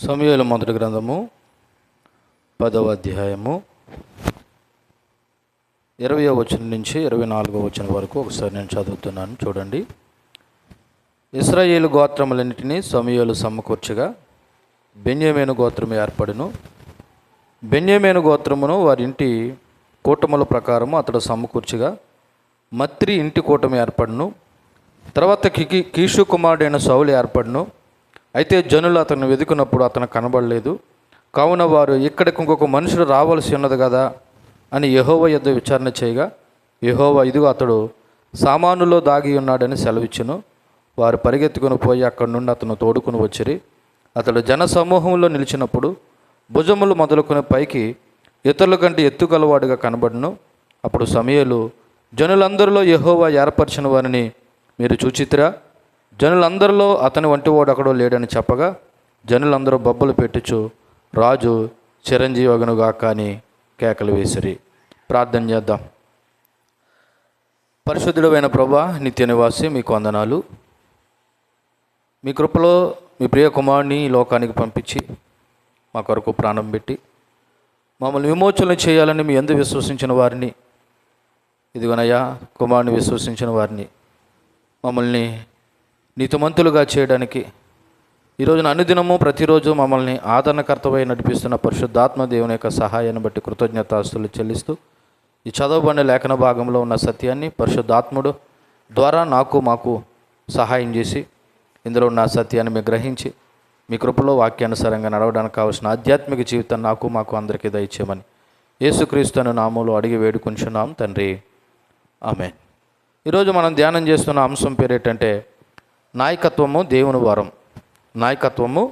సమూయేలు మొదటి గ్రంథము 10వ అధ్యాయము 20వ వచనం నుంచి 24వ వచనం వరకు ఒకసారి నేను చదువుతున్నాను, చూడండి. ఇశ్రాయేలు గోత్రములన్నిటినీ సమూయేలు సమకూర్చగా బెన్యామీను గోత్రము ఏర్పడును. బెన్యామీను గోత్రమును వారి ఇంటి కూటముల ప్రకారము అతడు సమకూర్చగా మత్రి ఇంటి కూటమి ఏర్పడును. తర్వాత కీషు కుమారుడైన సౌలు ఏర్పడును. అయితే జనులు అతను వెతుకున్నప్పుడు అతను కనబడలేదు. కావున వారు ఇక్కడికి ఇంకొక మనుషుడు రావాల్సి ఉన్నది కదా అని యెహోవా యొద్ద విచారణ చేయగా, యెహోవా ఇదిగో అతడు సామానులో దాగి ఉన్నాడని సెలవిచ్చును. వారు పరిగెత్తుకుని పోయి అక్కడి నుండి అతను తోడుకుని వచ్చిరి. అతడు జన సమూహంలో నిలిచినప్పుడు భుజములు మొదలుకొని పైకి ఇతరుల కంటే ఎత్తుగలవాడుగా కనబడును. అప్పుడు సమూయేలు, జనులందరిలో యెహోవా ఏర్పరిచిన వారిని మీరు చూచితిరా? జనులందరిలో అతని వంటివాడు అక్కడో లేడని చెప్పగా, జనులందరూ బొబ్బలు పెట్టుచు రాజు చిరంజీవగనుగా కానీ కేకలు వేసిరి. ప్రార్థన చేద్దాం. పరిశుద్ధుడైన ప్రభువా, నిత్య నివాసి, మీకు వందనాలు. మీ కృపలో మీ ప్రియ కుమారుని ఈ లోకానికి పంపించి మా కొరకు ప్రాణం పెట్టి మమ్మల్ని విమోచన చేయాలని మీ యందు విశ్వసించిన వారిని, ఇదిగోనయ్యా కుమారుని విశ్వసించిన వారిని మమ్మల్ని నీతిమంతులుగా చేయడానికి ఈరోజున అనుదినము ప్రతిరోజు మమ్మల్ని ఆదరణకర్తవై నడిపిస్తున్న పరిశుద్ధాత్మ దేవుని యొక్క సహాయాన్ని బట్టి కృతజ్ఞతాస్తులు చెల్లిస్తూ ఈ చదవబడిన లేఖన భాగంలో ఉన్న సత్యాన్ని పరిశుద్ధాత్ముడు ద్వారా మాకు సహాయం చేసి ఇందులో ఉన్న సత్యాన్ని మీరు గ్రహించి మీ కృపలో వాక్యానుసారంగా నడవడానికి కావాల్సిన ఆధ్యాత్మిక జీవితం మాకు అందరికీ దయచేయమని యేసుక్రీస్తును నామములో అడిగి వేడుకుంటున్నాం తండ్రి, ఆమేన్. ఈరోజు మనం ధ్యానం చేస్తున్న అంశం పేరు ఏంటంటే నాయకత్వము దేవుని వరం. నాయకత్వము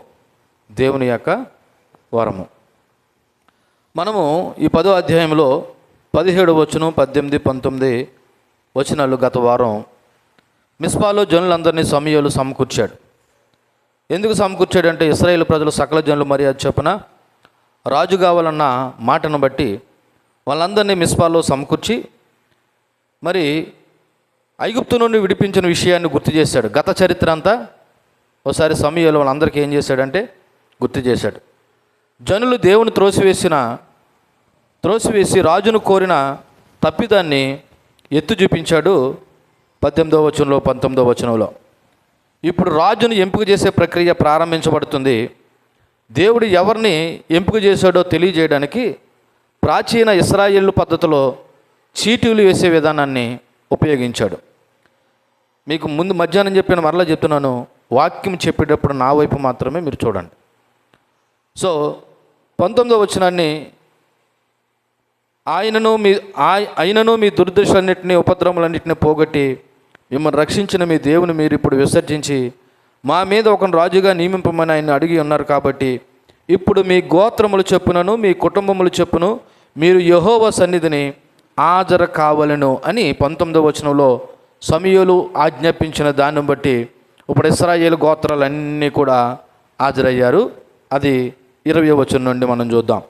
దేవుని యొక్క వరము. మనము ఈ 10వ అధ్యాయంలో 17 వచనం 18, 19 వచనాలు గత వారం మిస్పాలో జనులందరినీ సమూయేలు సమకూర్చాడు. ఎందుకు సమకూర్చాడంటే ఇశ్రాయేలు ప్రజలు సకల జనులు మర్యాద చొప్పున రాజు కావాలన్న మాటను బట్టి వాళ్ళందరినీ మిస్పాలో సమకూర్చి మరి ఐగుప్తు నుండి విడిపించిన విషయాన్ని గుర్తు చేశాడు. గత చరిత్ర అంతా ఒకసారి సమూయేలు వాళ్ళందరికీ ఏం చేశాడంటే గుర్తు చేశాడు. జనులు దేవుని త్రోసివేసి రాజును కోరిన తప్పిదాన్ని ఎత్తు చూపించాడు 18వ వచనంలో 19వ వచనంలో. ఇప్పుడు రాజును ఎంపిక చేసే ప్రక్రియ ప్రారంభించబడుతుంది. దేవుడు ఎవరిని ఎంపిక చేశాడో తెలియజేయడానికి ప్రాచీన ఇశ్రాయేలు పద్ధతిలో చీటీలు వేసే విధానాన్ని ఉపయోగించాడు. మీకు ముందు మధ్యాహ్నం చెప్పిన మరలా చెప్తున్నాను, వాక్యం చెప్పేటప్పుడు నా వైపు మాత్రమే మీరు చూడండి. సో 19వ వచనాన్ని ఆయనను మీ దుర్దశలన్నింటినీ ఉపద్రవములన్నింటినీ పోగొట్టి మిమ్మల్ని రక్షించిన మీ దేవుని మీరు ఇప్పుడు విసర్జించి మా మీద ఒక రాజుగా నియమింపమని ఆయన అడిగి ఉన్నారు. కాబట్టి ఇప్పుడు మీ గోత్రములు చెప్పునను మీ కుటుంబములు చెప్పును మీరు యెహోవా సన్నిధిని హాజరు కావలెను అని 19వ వచనంలో సమూయేలు ఆజ్ఞాపించిన దాన్ని బట్టి ఇప్పుడు ఇశ్రాయేలు గోత్రాలన్నీ కూడా హాజరయ్యారు. అది 20వ వచనం నుండి మనం చూద్దాం.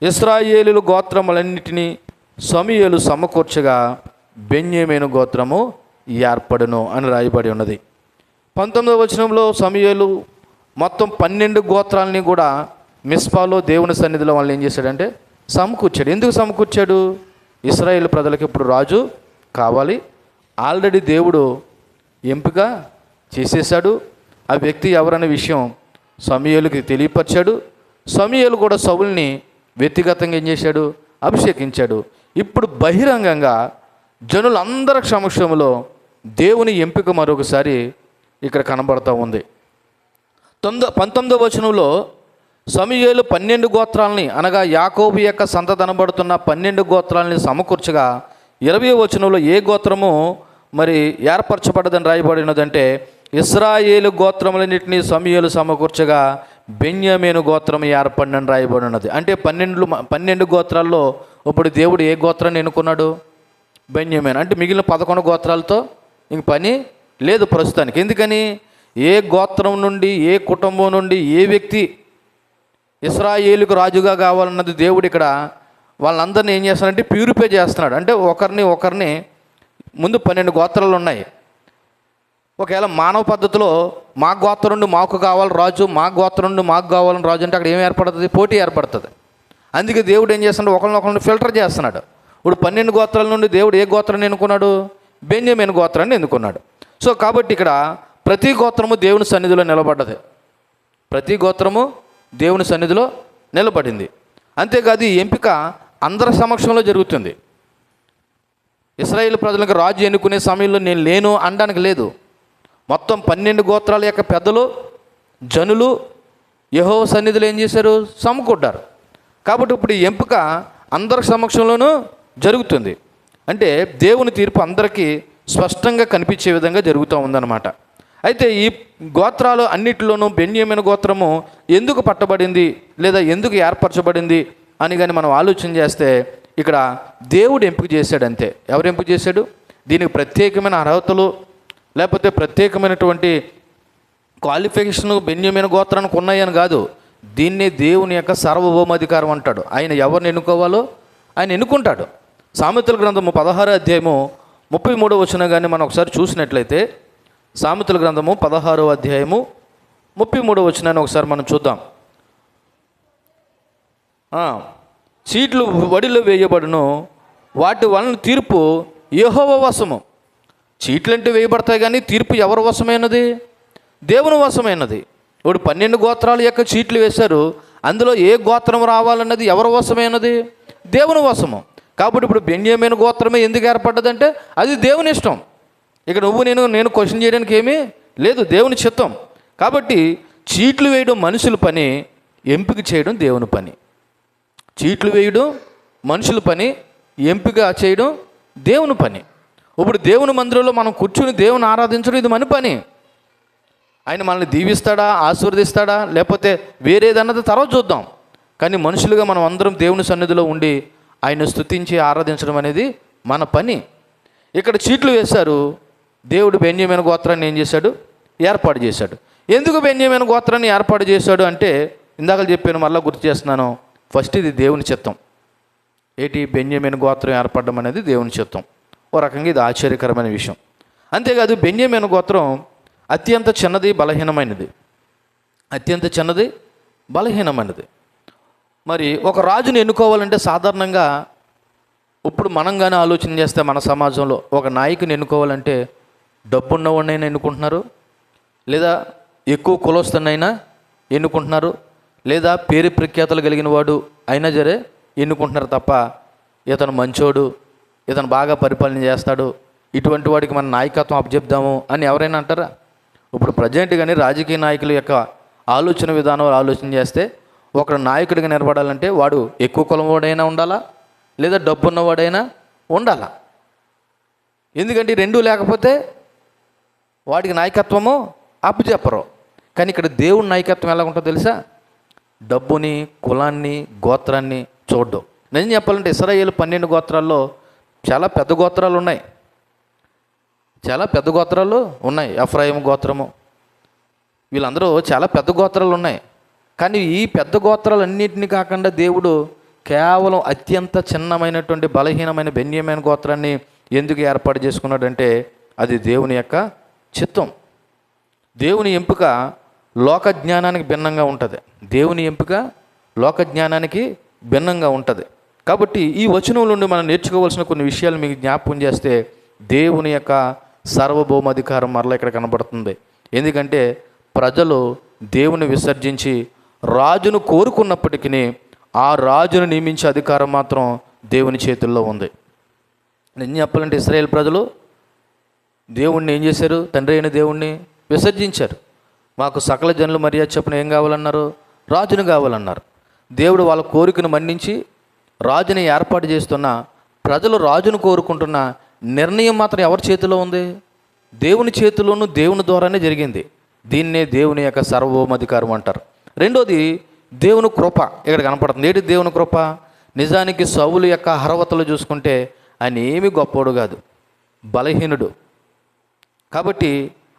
ఇశ్రాయేలు గోత్రములన్నిటినీ సమూయేలు సమకూర్చగా బెన్యామీను గోత్రము ఏర్పడును అని రాయబడి ఉన్నది. 19వ వచనంలో సమూయేలు మొత్తం 12 గోత్రాలని కూడా మిస్పాలో దేవుని సన్నిధిలో వాళ్ళు ఏం చేశాడంటే సమకూర్చాడు. ఎందుకు సమకూర్చాడు? ఇశ్రాయేలు ప్రజలకు ఇప్పుడు రాజు కావాలి. ఆల్రెడీ దేవుడు ఎంపిక చేసేసాడు. ఆ వ్యక్తి ఎవరనే విషయం సమూయేలుకి తెలియపరిచాడు. సమూయేలు కూడా సౌలుని వ్యక్తిగతంగా ఏం చేశాడు? అభిషేకించాడు. ఇప్పుడు బహిరంగంగా జనులందరి సమక్షంలో దేవుని ఎంపిక మరొకసారి ఇక్కడ కనబడుతూ ఉంది. 19వ వచనంలో సమూయేలు 12 గోత్రాలని అనగా యాకోబు యొక్క సంతతనబడుతున్న 12 గోత్రాలని సమకూర్చగా 20వ వచనంలో ఏ గోత్రము మరి ఏర్పరచబడదని రాయబడినదంటే ఇశ్రాయేలు గోత్రములన్నింటినీ సమూయేలు సమకూర్చగా బెన్యామీను గోత్రం ఏర్పడినని రాయబడి ఉన్నది. అంటే 12 గోత్రాల్లో ఇప్పుడు దేవుడు ఏ గోత్రాన్ని ఎన్నుకున్నాడు? బెన్యామీను. అంటే మిగిలిన 11 గోత్రాలతో ఇంక పని లేదు ప్రస్తుతానికి. ఎందుకని? ఏ గోత్రం నుండి ఏ కుటుంబం నుండి ఏ వ్యక్తి ఇశ్రాయేలుకు రాజుగా కావాలన్నది దేవుడు ఇక్కడ వాళ్ళందరినీ ఏం చేస్తున్నాడంటే ప్యూరిఫై చేస్తున్నాడు. అంటే ఒకరిని ముందు 12 గోత్రాలు ఉన్నాయి. ఒకవేళ మానవ పద్ధతిలో మా గోత్రం నుండి మాకు కావాలి రాజు, మా గోత్రం నుండి మాకు కావాలని రాజు అంటే అక్కడ ఏం ఏర్పడుతుంది? పోటీ ఏర్పడుతుంది. అందుకే దేవుడు ఏం చేస్తున్నాడు? ఒకరినొకరిని ఫిల్టర్ చేస్తున్నాడు. ఇప్పుడు 12 గోత్రాల నుండి దేవుడు ఏ గోత్రాన్ని ఎన్నుకున్నాడు? బెన్యామీను గోత్రాన్ని ఎన్నుకున్నాడు. సో కాబట్టి ఇక్కడ ప్రతి గోత్రము దేవుని సన్నిధిలో నిలబడ్డది. ప్రతి గోత్రము దేవుని సన్నిధిలో నిలబడింది. అంతేకాదు ఈ ఎంపిక అందరి సమక్షంలో జరుగుతుంది. ఇశ్రాయేలు ప్రజలకు రాజు ఎన్నుకునే సమయంలో నేను లేను అనడానికి లేదు. మొత్తం 12 గోత్రాల యొక్క పెద్దలు, జనులు యెహోవా సన్నిధిలో ఏం చేశారు? సమకూడ్డారు. కాబట్టి ఇప్పుడు ఈ ఎంపిక అందరి సమక్షంలోనూ జరుగుతుంది. అంటే దేవుని తీర్పు అందరికీ స్పష్టంగా కనిపించే విధంగా జరుగుతూ ఉందన్నమాట. అయితే ఈ గోత్రాలు అన్నిటిలోనూ బెన్యామీను గోత్రము ఎందుకు పట్టబడింది లేదా ఎందుకు ఏర్పరచబడింది అని కానీ మనం ఆలోచన చేస్తే ఇక్కడ దేవుడు ఎంపిక చేశాడు అంతే. ఎవరు ఎంపిక చేశాడు? దీనికి ప్రత్యేకమైన అర్హతలు లేకపోతే ప్రత్యేకమైనటువంటి క్వాలిఫికేషన్ బెన్యామీను గోత్రానికి ఉన్నాయని కాదు. దీన్నే దేవుని యొక్క సార్వభౌమాధికారం అంటాడు. ఆయన ఎవరిని ఎన్నుకోవాలో ఆయన ఎన్నుకుంటాడు. సామెతల గ్రంథము 16వ అధ్యాయము 33వ వచనం కానీ మనం ఒకసారి చూసినట్లయితే, సామెతల గ్రంథము 16వ అధ్యాయము 33వ వచనాన్ని ఒకసారి మనం చూద్దాం. చీట్లు వడిలో వేయబడును, వాటి వలన తీర్పు యెహోవా వశము. చీట్లు అంటే వేయబడతాయి కానీ తీర్పు ఎవరి వశమైనది? దేవుని వశమైనది. ఇప్పుడు 12 గోత్రాల యొక్క చీట్లు వేశారు. అందులో ఏ గోత్రం రావాలన్నది ఎవరి వశమైనది? దేవుని వశము. కాబట్టి ఇప్పుడు బెన్యామీను గోత్రమే ఎందుకు ఏర్పడ్డదంటే అది దేవుని ఇష్టం. ఇక నేను క్వశ్చన్ చేయడానికి ఏమీ లేదు, దేవుని చిత్తం. కాబట్టి చీట్లు వేయడం మనుషుల పని, ఎంపిక చేయడం దేవుని పని. చీట్లు వేయడం మనుషుల పని, ఎంపిక చేయడం దేవుని పని. ఇప్పుడు దేవుని మందిరంలో మనం కూర్చుని దేవుని ఆరాధించడం ఇది మన పని. ఆయన మనల్ని దీవిస్తాడా, ఆశీర్వదిస్తాడా, లేకపోతే వేరేదన్నది తర్వాత చూద్దాం. కానీ మనుషులుగా మనం అందరం దేవుని సన్నిధిలో ఉండి ఆయన స్తుతించి ఆరాధించడం అనేది మన పని. ఇక్కడ చీట్లు వేశారు. దేవుడు బెన్యామీను గోత్రాన్ని ఏం చేశాడు? ఏర్పాటు చేశాడు. ఎందుకు బెన్యామీను గోత్రాన్ని ఏర్పాటు చేశాడు అంటే ఇందాక చెప్పాను, మళ్ళీ గుర్తు చేస్తున్నాను. ఫస్ట్ ఇది దేవుని చిత్తం. ఏంటి? బెన్యామీను గోత్రం ఏర్పడడం అనేది దేవుని చిత్తం. ఓ రకంగా ఇది ఆశ్చర్యకరమైన విషయం. అంతేకాదు బెన్యామీను గోత్రం అత్యంత చిన్నది, బలహీనమైనది. అత్యంత చిన్నది, బలహీనమైనది. మరి ఒక రాజుని ఎన్నుకోవాలంటే సాధారణంగా ఇప్పుడు మనం కానీ ఆలోచన చేస్తే మన సమాజంలో ఒక నాయకుని ఎన్నుకోవాలంటే డబ్బున్నవాడినైనా ఎన్నుకుంటున్నారు, లేదా ఎక్కువ కులస్తున్నైనా ఎన్నుకుంటున్నారు, లేదా పేరు ప్రఖ్యాతలు కలిగిన వాడు అయినా సరే ఎన్నుకుంటున్నారు తప్ప ఇతను మంచోడు, ఇతను బాగా పరిపాలన చేస్తాడు, ఇటువంటి వాడికి మన నాయకత్వం అప్పచెప్దాము అని ఎవరైనా అంటారా? ఇప్పుడు ప్రజెంట్ కానీ రాజకీయ నాయకుల యొక్క ఆలోచన విధానం ఆలోచన చేస్తే ఒకడు నాయకుడిగా నిలబడాలంటే వాడు ఎక్కువ కులం వాడైనా ఉండాలా, లేదా డబ్బు ఉన్నవాడైనా ఉండాలా. ఎందుకంటే రెండూ లేకపోతే వాడికి నాయకత్వము అప్పచెప్పరు. కానీ ఇక్కడ దేవుని నాయకత్వం ఎలా ఉంటుందో తెలుసా? డబ్బుని, కులాన్ని, గోత్రాన్ని చూడ్డం. నేను చెప్పాలంటే ఇశ్రాయేలు 12 గోత్రాల్లో చాలా పెద్ద గోత్రాలు ఉన్నాయి. చాలా పెద్ద గోత్రాలు ఉన్నాయి. ఎఫ్రాయిము గోత్రము, వీళ్ళందరూ చాలా పెద్ద గోత్రాలు ఉన్నాయి. కానీ ఈ పెద్ద గోత్రాలన్నింటినీ కాకుండా దేవుడు కేవలం అత్యంత చిన్నమైనటువంటి బలహీనమైన బెన్యామీను గోత్రాన్ని ఎందుకు ఏర్పాటు చేసుకున్నాడంటే అది దేవుని యొక్క చిత్తం. దేవుని ఎంపిక లోక జ్ఞానానికి భిన్నంగా ఉంటుంది. దేవుని ఎంపిక లోక జ్ఞానానికి భిన్నంగా ఉంటుంది. కాబట్టి ఈ వచనం నుండి మనం నేర్చుకోవాల్సిన కొన్ని విషయాలు మీకు జ్ఞాపకం చేస్తే దేవుని యొక్క సార్వభౌమాధికారం మరలా ఇక్కడ కనబడుతుంది. ఎందుకంటే ప్రజలు దేవుని విసర్జించి రాజును కోరుకున్నప్పటికీ ఆ రాజును నియమించే అధికారం మాత్రం దేవుని చేతుల్లో ఉంది. నేను చెప్పాలంటే ఇశ్రాయేల్ ప్రజలు దేవుణ్ణి ఏం చేశారు? తండ్రి అయిన దేవుణ్ణి విసర్జించారు. మాకు సకల జనులు మర్యాద చొప్పున ఏం కావాలన్నారు? రాజును కావాలన్నారు. దేవుడు వాళ్ళ కోరికను మన్నించి రాజుని ఏర్పాటు చేస్తున్న ప్రజలు రాజును కోరుకుంటున్న నిర్ణయం మాత్రం ఎవరి చేతిలో ఉంది? దేవుని చేతిలోనూ దేవుని ద్వారానే జరిగింది. దీన్నే దేవుని యొక్క సార్వభౌమాధికారం అంటారు. రెండోది దేవుని కృప ఇక్కడ కనపడుతుంది. ఏంటి దేవుని కృప? నిజానికి సౌలు యొక్క అర్హతలు చూసుకుంటే ఆయన ఏమీ గొప్పోడు కాదు, బలహీనుడు. కాబట్టి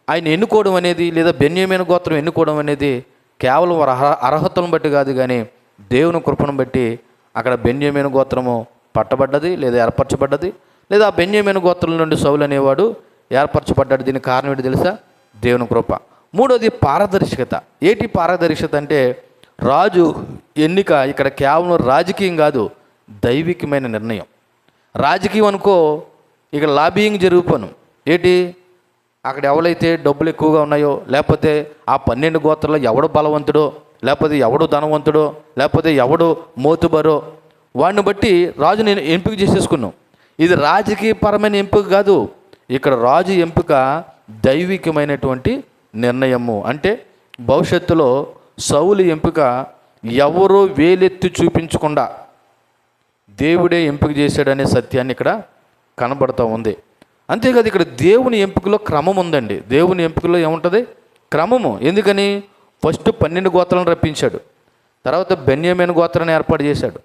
ఆయన ఎన్నుకోవడం అనేది లేదా బెన్యామీను గోత్రం ఎన్నుకోవడం అనేది కేవలం అర్హతలను బట్టి కాదు, కానీ దేవుని కృపను బట్టి అక్కడ బెన్యామీను గోత్రము పట్టబడ్డది లేదా ఏర్పరచబడ్డది, లేదా బెన్యామీను గోత్రం నుండి సౌలు అనేవాడు ఏర్పరచబడ్డాడు. దీనికి కారణం ఏంటి తెలుసా? దేవుని కృప. మూడోది పారదర్శకత. ఏంటి పారదర్శకత అంటే రాజు ఎన్నిక ఇక్కడ కేవలం రాజకీయం కాదు, దైవికమైన నిర్ణయం. రాజకీయం అనుకో, ఇక్కడ లాబియింగ్ జరిగిపోను. ఏంటి, అక్కడ ఎవరైతే డబ్బులు ఎక్కువగా ఉన్నాయో, లేకపోతే ఆ 12 గోత్రాల్లో ఎవడు బలవంతుడో, లేకపోతే ఎవడు ధనవంతుడో, లేకపోతే ఎవడు మోతుబరో, వాడిని బట్టి రాజు నేను ఎంపిక చేసేసుకున్నాం. ఇది రాజకీయపరమైన ఎంపిక కాదు. ఇక్కడ రాజు ఎంపిక దైవికమైనటువంటి నిర్ణయము. అంటే భవిష్యత్తులో సౌలు ఎంపిక ఎవరో వేలెత్తి చూపించకుండా దేవుడే ఎంపిక చేశాడనే సత్యాన్ని ఇక్కడ కనబడుతూ ఉంది. అంతేకాదు, ఇక్కడ దేవుని ఎంపికలో క్రమం ఉందండి. దేవుని ఎంపికలో ఏముంటుంది? క్రమము. ఎందుకని? ఫస్ట్ 12 గోత్రాలను రప్పించాడు, తర్వాత బెన్యామీను గోత్రాన్ని ఏర్పాటు చేశాడు,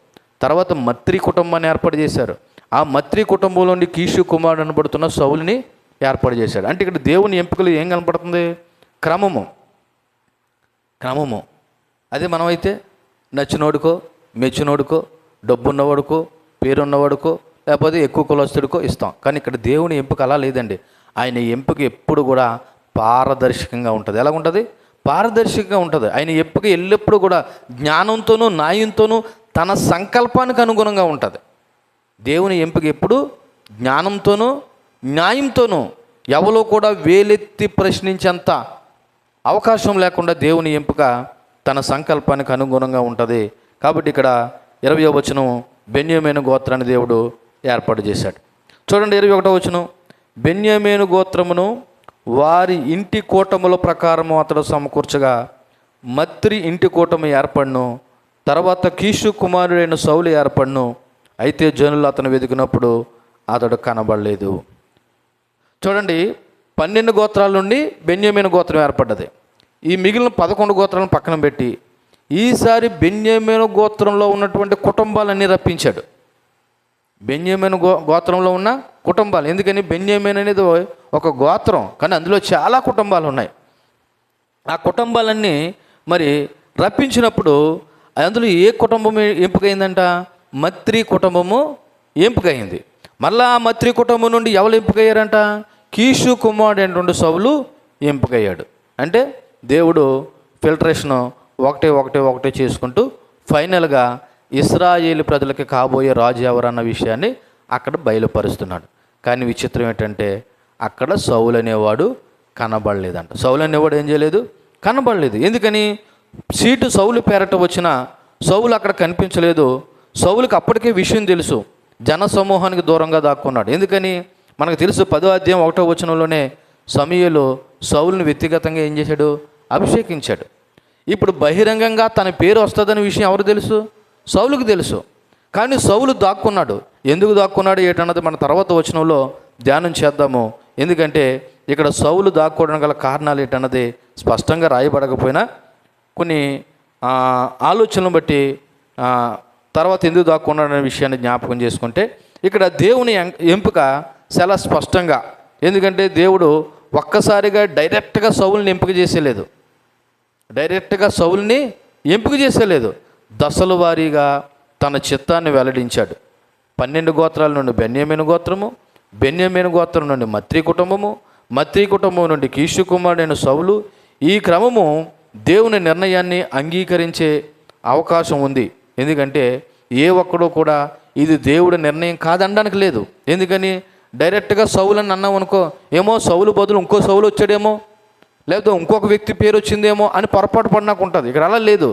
తర్వాత మత్రి కుటుంబాన్ని ఏర్పాటు చేశారు. ఆ మత్రి కుటుంబంలో నుండి కీషు కుమారుడు అనబడుతున్న సౌలుని ఏర్పాటు చేశాడు. అంటే ఇక్కడ దేవుని ఎంపికలు ఏం కనపడుతుంది? క్రమము. అదే మనమైతే నచ్చినోడుకో, మెచ్చినోడుకో, డబ్బున్నవాడుకో, పేరున్నవాడుకో, లేకపోతే ఎక్కువ కులస్తుడికో ఇస్తాం. కానీ ఇక్కడ దేవుని ఎంపిక అలా లేదండి. ఆయన ఎంపిక ఎప్పుడు కూడా పారదర్శకంగా ఉంటుంది. ఎలా ఉంటుంది? పారదర్శకంగా ఉంటుంది. ఆయన ఎంపిక ఎల్లప్పుడూ కూడా జ్ఞానంతోనూ న్యాయంతోనూ తన సంకల్పానికి అనుగుణంగా ఉంటుంది. దేవుని ఎంపిక ఎప్పుడు జ్ఞానంతోనూ న్యాయంతోనూ, ఎవరో కూడా వేలెత్తి ప్రశ్నించేంత అవకాశం లేకుండా దేవుని ఎంపిక తన సంకల్పానికి అనుగుణంగా ఉంటుంది. కాబట్టి ఇక్కడ 20వ వచనం, బెన్యామీను గోత్రాన్ని దేవుడు ఏర్పాటు చేశాడు. చూడండి 21వ వచనం, బెన్యామీను గోత్రమును వారి ఇంటి కూటముల ప్రకారము అతడు సమకూర్చగా మత్రి ఇంటి కూటమి ఏర్పడును. తర్వాత కీషు కుమారుడైన సౌలు ఏర్పడును. అయితే జనులు అతను వెతికినప్పుడు అతడు కనబడలేదు. చూడండి, 12 గోత్రాల నుండి బెన్యామీను గోత్రం ఏర్పడ్డది. ఈ మిగిలిన 11 గోత్రాలను పక్కన పెట్టి ఈసారి బెన్యామీను గోత్రంలో ఉన్నటువంటి కుటుంబాలన్నీ రప్పించాడు. బెన్యామీను గోత్రంలో ఉన్న కుటుంబాలు. ఎందుకని? బెన్యామీను అనేది ఒక గోత్రం, కానీ అందులో చాలా కుటుంబాలు ఉన్నాయి. ఆ కుటుంబాలన్నీ మరి రప్పించినప్పుడు అందులో ఏ కుటుంబం ఎంపికైందంట? మత్రి కుటుంబము ఎంపికైంది. మళ్ళా ఆ మత్రి కుటుంబం నుండి ఎవరు ఎంపికయ్యారంట? కీషు కుమారుడు అయినటువంటి సౌలు ఎంపికయ్యాడు. అంటే దేవుడు ఫిల్టరేషను ఒకటే చేసుకుంటూ ఫైనల్గా ఇశ్రాయేలు ప్రజలకి కాబోయే రాజు ఎవరన్న విషయాన్ని అక్కడ బయలుపరుస్తున్నాడు. కానీ విచిత్రం ఏంటంటే అక్కడ సౌలు అనేవాడు కనబడలేదంట. సౌలు అనేవాడు ఏం చేయలేదు? కనబడలేదు. ఎందుకని? సీటు సౌలు పేరట వచ్చిన సౌలు అక్కడ కనిపించలేదు. సౌలుకి అప్పటికే విషయం తెలుసు, జన సమూహానికి దూరంగా దాక్కున్నాడు. ఎందుకని? మనకు తెలుసు 10వ అధ్యాయం 1వ వచనంలోనే సమూయేలు సౌలుని వ్యక్తిగతంగా ఏం చేశాడు? అభిషేకించాడు. ఇప్పుడు బహిరంగంగా తన పేరు వస్తుందనే విషయం ఎవరు తెలుసు? సౌలుకు తెలుసు. కానీ సౌలు దాక్కున్నాడు. ఎందుకు దాక్కున్నాడు ఏంటన్నది మన తర్వాత వచనంలో ధ్యానం చేద్దాము. ఎందుకంటే ఇక్కడ సౌలు దాక్కోవడానికి గల కారణాలు ఏంటన్నది స్పష్టంగా రాయబడకపోయినా కొన్ని ఆలోచనలు బట్టి తర్వాత ఎందుకు దాక్కున్నాడు అనే విషయాన్ని జ్ఞాపకం చేసుకుంటే ఇక్కడ దేవుని ఎంపిక చాలా స్పష్టంగా. ఎందుకంటే దేవుడు ఒక్కసారిగా డైరెక్ట్గా సౌలుని ఎంపిక చేసేలేదు. దశల వారీగా తన చిత్తాన్ని వెల్లడించాడు. 12 గోత్రాల నుండి బెన్యామీను గోత్రము, బెన్యామీను గోత్రం నుండి మత్రి కుటుంబము, మత్రి కుటుంబం నుండి కీషు కుమారుడైన సౌలు. ఈ క్రమము దేవుని నిర్ణయాన్ని అంగీకరించే అవకాశం ఉంది. ఎందుకంటే ఏ ఒక్కడో కూడా ఇది దేవుడి నిర్ణయం కాదనడానికి లేదు. ఎందుకని? డైరెక్ట్గా సౌలు అని అన్నాం అనుకో, ఏమో సౌలు బదులు ఇంకో సౌలు వచ్చాడేమో, లేకపోతే ఇంకొక వ్యక్తి పేరు వచ్చిందేమో అని పొరపాటు పడినాకు ఉంటుంది. ఇక్కడ అలా లేదు.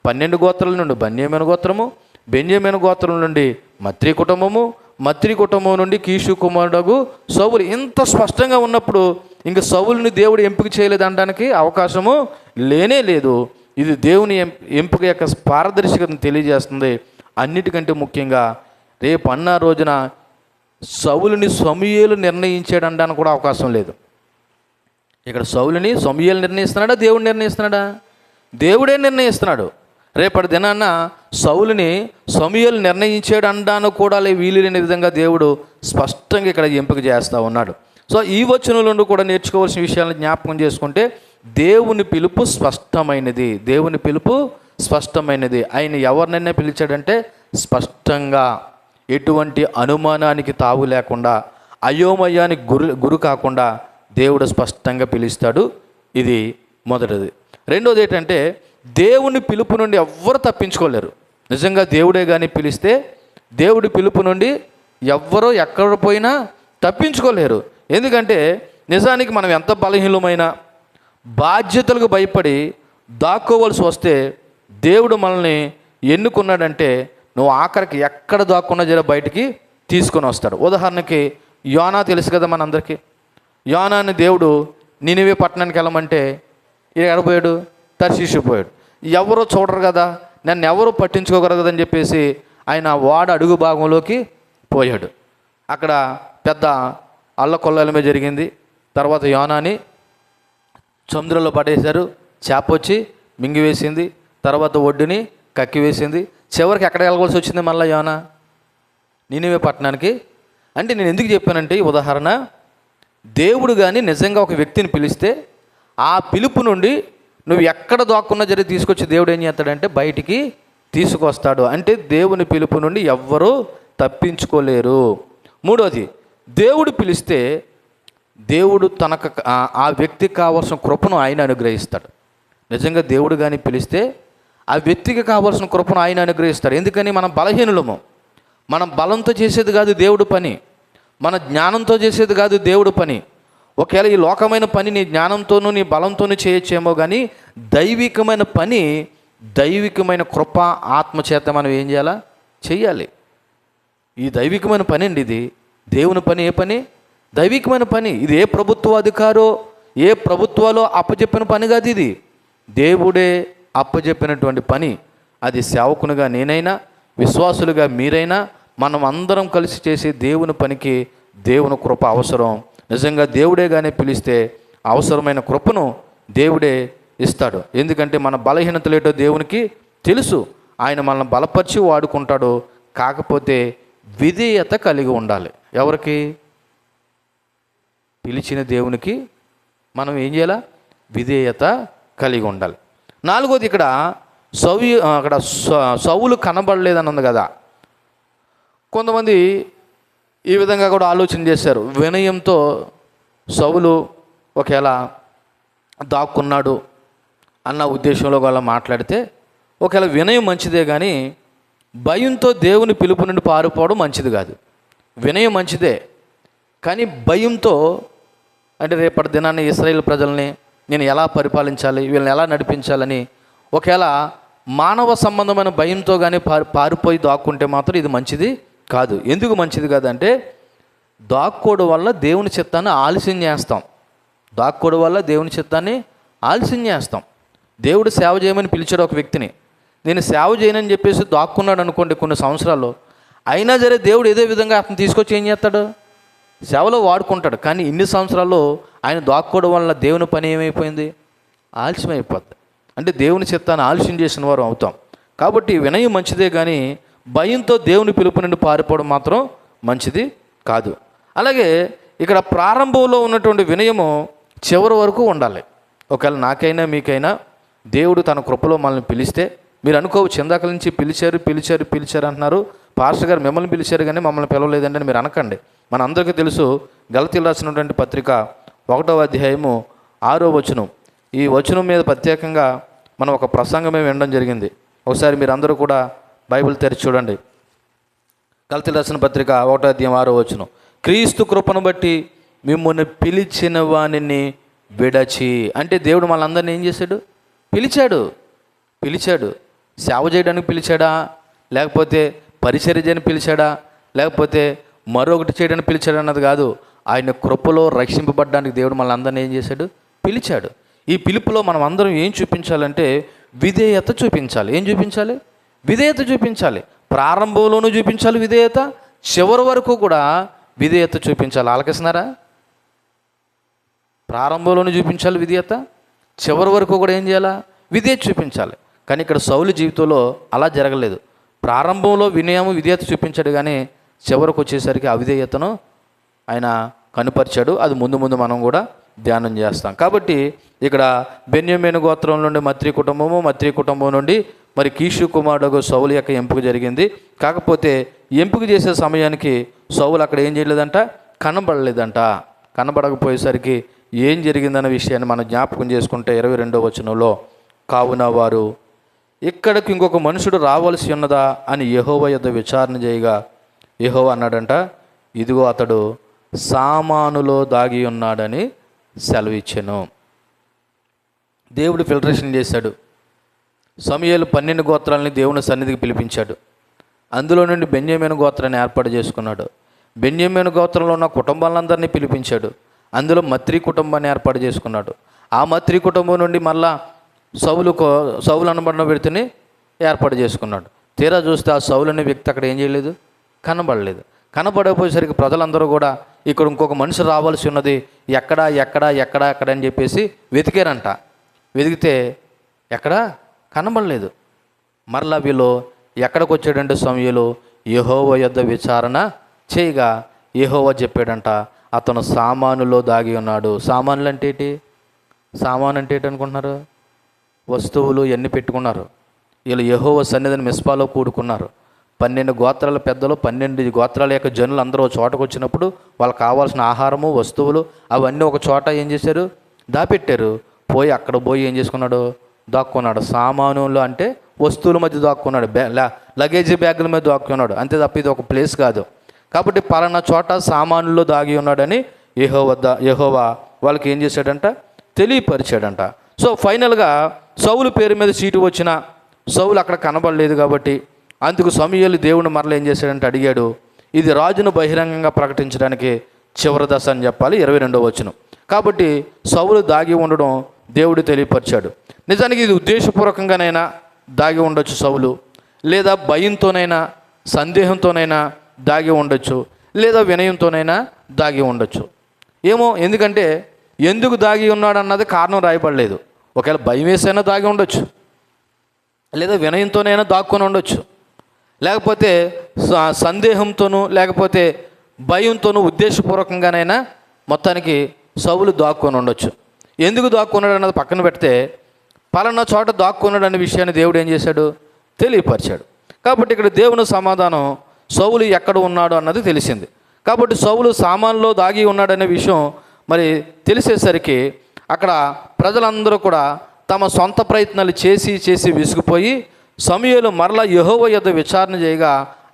12 గోత్రాల నుండి బెన్యామీను గోత్రము, బెన్యామీను గోత్రం నుండి మత్రి కుటుంబము, మత్రి కుటుంబం నుండి కీషు కుమారుడు సౌలు. ఇంత స్పష్టంగా ఉన్నప్పుడు ఇంక సౌలుని దేవుడు ఎంపిక చేయలేదు అనడానికి అవకాశము లేనే లేదు. ఇది దేవుని ఎంపిక యొక్క పారదర్శకతను తెలియజేస్తుంది. అన్నిటికంటే ముఖ్యంగా రేపు అన్న రోజున సౌలుని సమూయేలు నిర్ణయించాడు అనడానికి కూడా అవకాశం లేదు. ఇక్కడ సౌలుని సమూయేలు నిర్ణయిస్తున్నాడా? దేవుడు నిర్ణయిస్తున్నాడా? దేవుడే నిర్ణయిస్తున్నాడు. రేపటి దినాన్న సౌలుని సమూయేలు నిర్ణయించాడు అనడానికి కూడా వీలు లేని విధంగా దేవుడు స్పష్టంగా ఇక్కడ ఎంపిక చేస్తూ ఉన్నాడు. సో ఈ వచనంలో కూడా నేర్చుకోవాల్సిన విషయాలను జ్ఞాపకం చేసుకుంటే దేవుని పిలుపు స్పష్టమైనది. ఆయన ఎవరినైనా పిలిచాడంటే స్పష్టంగా, ఎటువంటి అనుమానానికి తావు లేకుండా, అయోమయానికి గురి కాకుండా దేవుడు స్పష్టంగా పిలుస్తాడు. ఇది మొదటిది. రెండోది ఏంటంటే దేవుని పిలుపు నుండి ఎవ్వరు తప్పించుకోలేరు. నిజంగా దేవుడే కానీ పిలిస్తే దేవుడి పిలుపు నుండి ఎవ్వరూ ఎక్కడ పోయినా తప్పించుకోలేరు. ఎందుకంటే నిజానికి మనం ఎంత బలహీనమైనా బాధ్యతలకు భయపడి దాక్కోవలసి వస్తే దేవుడు మనల్ని ఎన్నుకున్నాడంటే నువ్వు ఆఖరికి ఎక్కడ దాక్కున్నా జర బయటికి తీసుకొని వస్తాడు. ఉదాహరణకి యోనా తెలుసు కదా మనందరికీ. యోనాని దేవుడు నినివే పట్టణానికి వెళ్ళమంటే ఎడపోయాడు, తర్షీషు పోయాడు. ఎవరో చూడరు కదా, నన్ను ఎవరు పట్టించుకోగలరు కదని చెప్పేసి ఆయన వాడ అడుగు భాగంలోకి పోయాడు. అక్కడ పెద్ద అల్లకొల్లలమే జరిగింది. తర్వాత యోనాని సముద్రంలో పడేశారు. చేప వచ్చి మింగివేసింది. తర్వాత ఒడ్డుని కక్కివేసింది. చివరికి ఎక్కడ వెళ్ళవలసి వచ్చింది మళ్ళీ యోనా? నినివే పట్టణానికి. అంటే నేను ఎందుకు చెప్పానంటే ఈ ఉదాహరణ, దేవుడు కానీ నిజంగా ఒక వ్యక్తిని పిలిస్తే ఆ పిలుపు నుండి నువ్వు ఎక్కడ దాక్కున్నా జరిగి తీసుకొచ్చి దేవుడు ఏం చేస్తాడంటే బయటికి తీసుకొస్తాడు. అంటే దేవుని పిలుపు నుండి ఎవ్వరూ తప్పించుకోలేరు. మూడోది, దేవుడు పిలిస్తే దేవుడు తనకు ఆ వ్యక్తికి కావాల్సిన కృపను ఆయన అనుగ్రహిస్తాడు. నిజంగా దేవుడు కానీ పిలిస్తే ఆ వ్యక్తికి కావాల్సిన కృపను ఆయన అనుగ్రహిస్తాడు. ఎందుకని? మనం బలహీనులము. మనం బలంతో చేసేది కాదు దేవుడు పని, మన జ్ఞానంతో చేసేది కాదు దేవుడు పని. ఒకవేళ ఈ లోకమైన పని నీ జ్ఞానంతోనూ నీ బలంతోనూ చేయొచ్చేమో, కానీ దైవికమైన పని, దైవికమైన కృప ఆత్మచేత మనం ఏం చేయాలా? చెయ్యాలి. ఈ దైవికమైన పని అండి ఇది. దేవుని పని ఏ పని? దైవికమైన పని. ఇది ఏ ప్రభుత్వ అధికారో ఏ ప్రభుత్వాలో అప్పచెప్పిన పని కాదు. ఇది దేవుడే అప్పచెప్పినటువంటి పని. అది సేవకునిగా నేనైనా విశ్వాసులుగా మీరైనా మనం అందరం కలిసి చేసే దేవుని పనికి దేవుని కృప అవసరం. నిజంగా దేవుడే కానీ పిలిస్తే అవసరమైన కృపను దేవుడే ఇస్తాడు. ఎందుకంటే మన బలహీనతలేటో దేవునికి తెలుసు. ఆయన మనల్ని బలపరిచి వాడుకుంటాడు. కాకపోతే విధేయత కలిగి ఉండాలి. ఎవరికి? పిలిచిన దేవునికి మనం ఏం చేయాలా? విధేయత కలిగి ఉండాలి. నాలుగోది, ఇక్కడ సౌలు కనబడలేదని ఉంది కదా. కొంతమంది ఈ విధంగా కూడా ఆలోచన చేశారు. వినయంతో సౌలు ఒకవేళ దాక్కున్నాడు అన్న ఉద్దేశంలో వాళ్ళు మాట్లాడితే, ఒకవేళ వినయం మంచిదే కానీ భయంతో దేవుని పిలుపు నుండి పారిపోవడం మంచిది కాదు. వినయం మంచిదే కానీ భయంతో, అంటే రేపటి దినాన్ని ఇశ్రాయేలు ప్రజల్ని నేను ఎలా పరిపాలించాలి, వీళ్ళని ఎలా నడిపించాలని ఒకవేళ మానవ సంబంధమైన భయంతో కానీ పారిపోయి దాక్కుంటే మాత్రం ఇది మంచిది కాదు. ఎందుకు మంచిది కాదంటే దాక్కోవడం వల్ల దేవుని చిత్తాన్ని ఆలస్యం చేస్తాం. దాక్కోవడం వల్ల దేవుని చిత్తాన్ని ఆలస్యం చేస్తాం. దేవుడు సేవ చేయమని పిలిచాడు ఒక వ్యక్తిని. నేను సేవ చేయనని చెప్పేసి దాక్కున్నాడు అనుకోండి కొన్ని సంవత్సరాలు, అయినా సరే దేవుడు ఏదో విధంగా అతను తీసుకొచ్చి ఏం చేస్తాడు? సేవలో వాడుకుంటాడు. కానీ ఇన్ని సంవత్సరాల్లో ఆయన దాక్కోవడం వల్ల దేవుని పని ఏమైపోయింది? ఆలస్యం అయిపోద్ది. అంటే దేవుని చిత్తాన్ని ఆలస్యం చేసిన వారు అవుతాం. కాబట్టి వినయం మంచిదే కానీ భయంతో దేవుని పిలుపు నుండి పారిపోవడం మాత్రం మంచిది కాదు. అలాగే ఇక్కడ ప్రారంభంలో ఉన్నటువంటి వినయము చివరి వరకు ఉండాలి. ఒకవేళ నాకైనా మీకైనా దేవుడు తన కృపలో మనల్ని పిలిస్తే, మీరు అనుకోవచ్చు ఇందాక నుంచి పిలిచారు అంటున్నారు, పాస్టర్ గారు మిమ్మల్ని పిలిచారు కానీ మమ్మల్ని పిలవలేదండి అని మీరు అనకండి. మన అందరికీ తెలుసు, గలతీయులకు రాసినటువంటి పత్రిక 1వ అధ్యాయము 6వ వచనం. ఈ వచనం మీద ప్రత్యేకంగా మనం ఒక ప్రసంగమే వినడం జరిగింది. ఒకసారి మీరు అందరూ కూడా బైబిల్ తెరిచి చూడండి. గలతీయులకు రాసిన పత్రిక 1వ అధ్యాయం 6వ వచనం. క్రీస్తు కృపను బట్టి మిమ్మల్ని పిలిచిన వానిని విడచి, అంటే దేవుడు మనందరినీ ఏం చేశాడు? పిలిచాడు. సేవ చేయడానికి పిలిచాడా, లేకపోతే పరిచర్య చేయడానికి పిలిచాడా, లేకపోతే మరొకటి చేయడానికి పిలిచాడు అన్నది కాదు. ఆయన కృపలో రక్షింపబడ్డానికి దేవుడు మనందరినీ ఏం చేశాడు? పిలిచాడు. ఈ పిలుపులో మనం అందరం ఏం చూపించాలంటే విధేయత చూపించాలి. ఏం చూపించాలి? విధేయత చూపించాలి. ప్రారంభంలోనూ చూపించాలి విధేయత, చివరి వరకు కూడా విధేయత చూపించాలి. ఆలకిస్తున్నారా? ప్రారంభంలోనూ చూపించాలి విధేయత, చివరి వరకు కూడా ఏం చేయాలా? విధేయత చూపించాలి. కానీ ఇక్కడ సౌలు జీవితంలో అలా జరగలేదు. ప్రారంభంలో విధేయత చూపించాడు కానీ చివరికి వచ్చేసరికి అవిధేయతను ఆయన కనుపరిచాడు. అది ముందు మనం కూడా ధ్యానం చేస్తాం. కాబట్టి ఇక్కడ బెన్యామీను గోత్రం నుండి మత్రి కుటుంబం నుండి మరి కీషు కుమారుడు సౌలు యొక్క ఎంపిక జరిగింది. కాకపోతే ఎంపిక చేసే సమయానికి సౌలు అక్కడ ఏం చేయలేదంట? కనబడలేదంట. కనబడకపోయేసరికి ఏం జరిగిందన్న విషయాన్ని మనం జ్ఞాపకం చేసుకుంటే 22వ వచనంలో, కావున వారు ఇక్కడికి ఇంకొక మనుషుడు రావాల్సి ఉన్నదా అని యెహోవా యొద్ద విచారణ చేయగా, యెహోవా అన్నాడంట, ఇదిగో అతడు సామానులో దాగి ఉన్నాడని సెలవిచ్చెను. దేవుడు ఫిల్టరేషన్ చేశాడు. సమూయేలు 12 గోత్రాలని దేవుని సన్నిధికి పిలిపించాడు. అందులో నుండి బెన్యామీను గోత్రాన్ని ఏర్పాటు చేసుకున్నాడు. బెన్యామీను గోత్రంలో ఉన్న కుటుంబాలందరినీ పిలిపించాడు. అందులో మత్రి కుటుంబాన్ని ఏర్పాటు చేసుకున్నాడు. ఆ మత్రి కుటుంబం నుండి మళ్ళా సౌలు అనబడిన వ్యక్తిని ఏర్పాటు చేసుకున్నాడు. తీరా చూస్తే ఆ సౌలు అనే వ్యక్తి అక్కడ ఏం చేయలేదు, కనబడలేదు. కనబడకపోయేసరికి ప్రజలందరూ కూడా ఇక్కడ ఇంకొక మనిషి రావాల్సి ఉన్నది, ఎక్కడా ఎక్కడా ఎక్కడా ఎక్కడ అని చెప్పేసి వెతికారంట. వెతికితే ఎక్కడా కనబడలేదు. మరలా వీళ్ళు ఎక్కడికి వచ్చాడంటే సమూయేలు యెహోవా యొద్ద విచారణ చేయగా యెహోవా చెప్పాడంట, అతను సామానులో దాగి ఉన్నాడు. సామానులు అంటే ఏంటి? సామాను అంటే ఏంటి అనుకుంటున్నారు? వస్తువులు ఎన్ని పెట్టుకున్నారు. వీళ్ళు యెహోవా సన్నిధిని మిస్పాలో కూడుకున్నారు. 12 గోత్రాల పెద్దలు, 12 గోత్రాల యొక్క జనులు అందరూ ఒక చోటకు వచ్చినప్పుడు వాళ్ళకి కావాల్సిన ఆహారము, వస్తువులు అవన్నీ ఒక చోట ఏం చేశారు, దాపెట్టారు. పోయి అక్కడ పోయి ఏం చేసుకున్నాడు, దాక్కున్నాడు. సామానులు అంటే వస్తువుల మధ్య దాక్కున్నాడు, లగేజీ బ్యాగుల మీద దాక్కున్నాడు. అంతే తప్ప ఇది ఒక ప్లేస్ కాదు. కాబట్టి పలానా చోట సామానుల్లో దాగి ఉన్నాడని యెహోవా వాళ్ళకి ఏం చేశాడంట, తెలియపరిచాడంట. సో ఫైనల్గా సౌలు పేరు మీద చీటు వచ్చిన సౌలు అక్కడ కనబడలేదు. కాబట్టి అందుకు సమూయేలు దేవుని మరల ఏం చేశాడంటే అడిగాడు. ఇది రాజును బహిరంగంగా ప్రకటించడానికి చివరి దశ అని చెప్పాలి, 22వ వచనం. కాబట్టి సౌలు దాగి ఉండడం దేవుడు తెలియపరిచాడు. నిజానికి ఇది ఉద్దేశపూర్వకంగానైనా దాగి ఉండొచ్చు సౌలు, లేదా భయంతోనైనా సందేహంతోనైనా దాగి ఉండొచ్చు, లేదా వినయంతోనైనా దాగి ఉండొచ్చు. ఏమో, ఎందుకంటే ఎందుకు దాగి ఉన్నాడు అన్నది కారణం రాయబడలేదు. ఒకవేళ భయం వేసైనా దాగి ఉండొచ్చు, లేదా వినయంతోనైనా దాక్కొని ఉండొచ్చు, లేకపోతే సందేహంతోనూ లేకపోతే భయంతోనూ ఉద్దేశపూర్వకంగానైనా మొత్తానికి సౌలు దాక్కొని ఉండొచ్చు. ఎందుకు దాక్కున్నాడు అన్నది పక్కన పెడితే పలానా చోట దాక్కున్నాడు అనే విషయాన్ని దేవుడు ఏం చేశాడు, తెలియపరిచాడు. కాబట్టి ఇక్కడ దేవుని సమాధానం సౌలు ఎక్కడ ఉన్నాడు అన్నది తెలిసింది. కాబట్టి సౌలు సామాన్లో దాగి ఉన్నాడనే విషయం మరి తెలిసేసరికి అక్కడ ప్రజలందరూ కూడా తమ సొంత ప్రయత్నాలు చేసి విసిగిపోయి సమూయేలు మరలా యెహోవా యొద్ద విచారణ చేయగా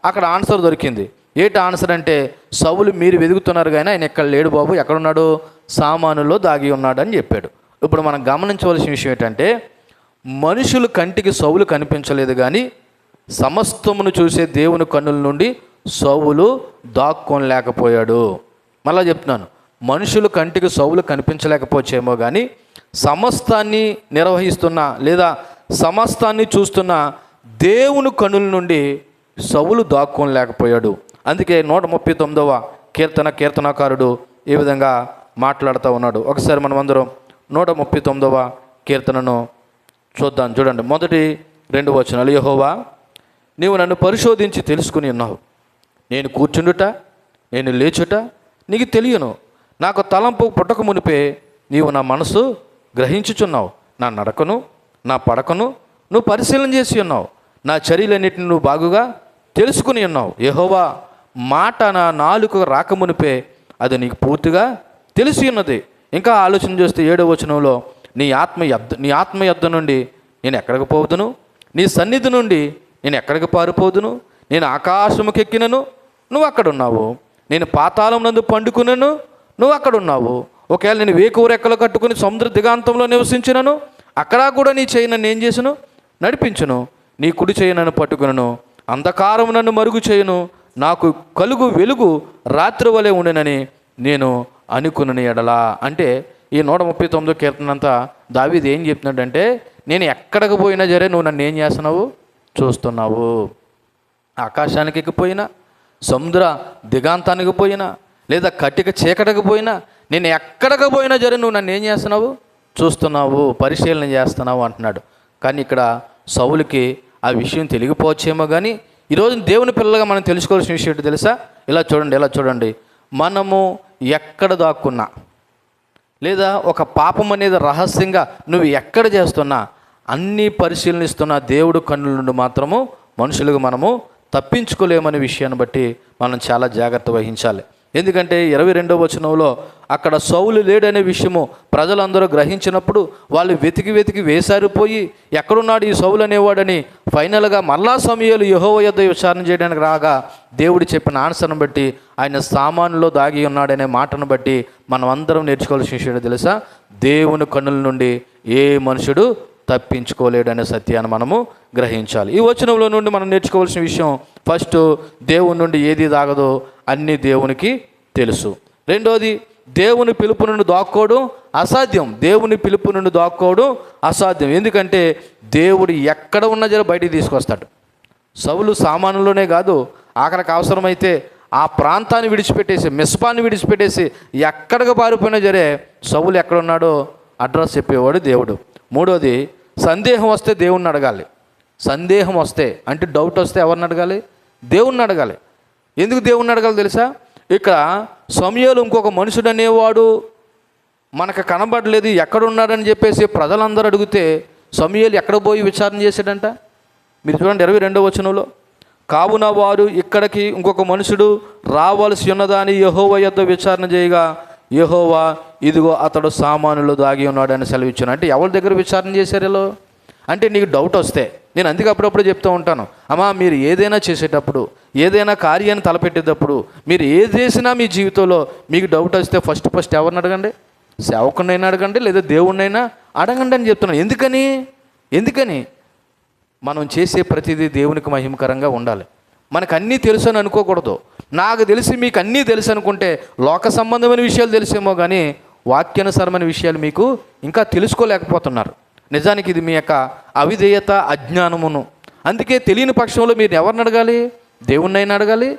అక్కడ ఆన్సర్ దొరికింది. ఏంటి ఆన్సర్ అంటే, సౌలు మీరు వెతుకుతున్నారు కానీ ఆయన ఎక్కడ లేడు బాబు, ఎక్కడున్నాడు, సామానులో దాగి ఉన్నాడు అని చెప్పాడు. ఇప్పుడు మనం గమనించవలసిన విషయం ఏంటంటే, మనుషులు కంటికి సౌలు కనిపించలేదు కానీ సమస్తమును చూసే దేవుని కన్నుల నుండి సౌలు దాక్కోలేకపోయాడు. మళ్ళా చెప్తున్నాను, మనుషులు కంటికి సౌలు కనిపించలేకపోవచ్చేమో కానీ సమస్తాన్ని నిర్వహిస్తున్న లేదా సమస్తాన్ని చూస్తున్న దేవుని కన్నుల నుండి సౌలు దాక్కోలేకపోయాడు. అందుకే 139వ కీర్తనకారుడు ఈ విధంగా మాట్లాడుతూ ఉన్నాడు. ఒకసారి మనం అందరం 139వ కీర్తనను చూద్దాం. చూడండి, మొదటి 2 వచనాలు. యెహోవా, నీవు నన్ను పరిశోధించి తెలుసుకుని ఉన్నావు. నేను కూర్చుండుట, నేను లేచుట నీకు తెలియను. నాకు తలంపు పుట్టక మునిపే నీవు నా మనసు గ్రహించుచున్నావు. నా నడకను నా పడకను నువ్వు పరిశీలన చేసి ఉన్నావు. నా చర్యలన్నిటిని నువ్వు బాగుగా తెలుసుకుని ఉన్నావు. యెహోవా, మాట నా నాలుక రాకమునిపే అది నీకు పూర్తిగా తెలిసి ఉన్నది. ఇంకా ఆలోచన చేస్తే 7వ వచనంలో, నీ ఆత్మ యొద్ద నుండి నేను ఎక్కడికి పోదును, నీ సన్నిధి నుండి నేను ఎక్కడికి పారిపోదును. నేను ఆకాశముకెక్కినను నువ్వు అక్కడున్నావు, నేను పాతాళం నందు పండుకునను నువ్వు అక్కడున్నావు. ఒకవేళ నేను వేకువ రెక్కలు కట్టుకుని సముద్ర దిగాంతంలో నివసించినను అక్కడ కూడా నీ చేయి నన్ను ఏం చేసను, నడిపించును. నీ కుడి చేయి నన్ను పట్టుకునను, అంధకారం నన్ను మరుగు చేయను. నాకు కలుగు వెలుగు రాత్రి వలె ఉండనని నేను అనుకున్న ఎడలా. అంటే ఈ 139వ కీర్తన అంతా దావీదు ఏం చెప్తున్నాడంటే, నేను ఎక్కడికి పోయినా సరే నువ్వు నన్ను ఏం చేస్తున్నావు, చూస్తున్నావు. ఆకాశానికి ఎక్కిపోయినా, సముద్ర దిగాంతానికి పోయినా, లేదా కట్టిక చీకటికి పోయినా, నేను ఎక్కడికి పోయినా సరే నువ్వు నన్ను ఏం చేస్తున్నావు, చూస్తున్నావు, పరిశీలన చేస్తున్నావు అంటున్నాడు. కానీ ఇక్కడ సౌలుకి ఆ విషయం తెలియకపోవచ్చేమో కానీ ఈరోజు దేవుని పిల్లలుగా మనం తెలుసుకోవాల్సిన విషయం ఏంటి తెలుసా? ఇలా చూడండి, మనము ఎక్కడ దాక్కున్నా, లేదా ఒక పాపం అనేది రహస్యంగా నువ్వు ఎక్కడ చేస్తున్నా, అన్నీ పరిశీలనిస్తున్న దేవుడు కన్నుల నుండి మాత్రము మనుషులుగా మనము తప్పించుకోలేమనే విషయాన్ని బట్టి మనం చాలా జాగ్రత్త వహించాలి. ఎందుకంటే 22వ వచనంలో అక్కడ సౌలు లేడనే విషయము ప్రజలందరూ గ్రహించినప్పుడు వాళ్ళు వెతికి వేసారిపోయి ఎక్కడున్నాడు ఈ సౌలు అనేవాడని ఫైనల్గా మళ్ళా సమూయేలు యెహోవా యొద్ద విచారణ చేయడానికి రాగా దేవుడు చెప్పిన ఆన్సర్ను బట్టి ఆయన సామానులో దాగి ఉన్నాడనే మాటను బట్టి మనం అందరం నేర్చుకోవాల్సిన విషయం తెలుసా, దేవుని కన్నుల నుండి ఏ మనుషుడు తప్పించుకోలేడనే సత్యాన్ని మనము గ్రహించాలి. ఈ వచనంలో నుండి మనం నేర్చుకోవాల్సిన విషయం, ఫస్ట్ దేవుని నుండి ఏది దాగదో అన్నీ దేవునికి తెలుసు. రెండోది, దేవుని పిలుపు నుండి దాక్కోవడం అసాధ్యం. దేవుని పిలుపు నుండి దాక్కోవడం అసాధ్యం. ఎందుకంటే దేవుడు ఎక్కడ ఉన్న జర బయటికి తీసుకొస్తాడు. సౌలు సామానులోనే కాదు, ఆఖరికి అవసరమైతే ఆ ప్రాంతాన్ని విడిచిపెట్టేసి మిస్పాన్ని విడిచిపెట్టేసి ఎక్కడికి పారిపోయినా జరే సౌలు ఎక్కడున్నాడో అడ్రస్ చెప్పేవాడు దేవుడు. మూడోది, సందేహం వస్తే దేవుణ్ణి అడగాలి. సందేహం వస్తే అంటే డౌట్ వస్తే ఎవరిని అడగాలి? దేవుణ్ణి అడగాలి. ఎందుకు దేవుణ్ణి అడగాలి తెలుసా? ఇక్కడ సమూయేలు ఇంకొక మనుషుడు అనేవాడు మనకు కనబడలేదు, ఎక్కడున్నాడని చెప్పేసి ప్రజలందరూ అడిగితే సమూయేలు ఎక్కడ పోయి విచారణ చేశాడంట? మీరు చూడండి 22వ వచనంలో, కావున వారు ఇక్కడికి ఇంకొక మనుషుడు రావాల్సి ఉన్నదాని యెహోవా యొద్ద విచారణ చేయగా యెహోవా ఇదిగో అతడు సామానులో దాగి ఉన్నాడని సెలవిచ్చాను. అంటే ఎవరి దగ్గర విచారణ చేశారు ఇలా? అంటే నీకు డౌట్ వస్తే, నేను అందుకే అప్పుడప్పుడు చెప్తూ ఉంటాను, అమ్మా మీరు ఏదైనా చేసేటప్పుడు, ఏదైనా కార్యాన్ని తలపెట్టేటప్పుడు, మీరు ఏది చేసినా మీ జీవితంలో మీకు డౌట్ వస్తే ఫస్ట్ ఎవరిని అడగండి? సేవకుడినైనా అడగండి, లేదా దేవుణ్ణైనా అడగండి అని చెప్తున్నాను. ఎందుకని మనం చేసే ప్రతిదీ దేవునికి మహిమకరంగా ఉండాలి. మనకు అన్నీ తెలుసు అని అనుకోకూడదు. నాకు తెలిసి మీకు అన్నీ తెలుసు అనుకుంటే లోక సంబంధమైన విషయాలు తెలిసేమో కానీ వాక్యానుసారమైన విషయాలు మీకు ఇంకా తెలుసుకోలేకపోతున్నారు. నిజానికి ఇది మీ యొక్క అవిధేయత, అజ్ఞానమును. అందుకే తెలియని పక్షంలో మీరు ఎవరిని అడగాలి? దేవుణ్ణైనా అడగాలి,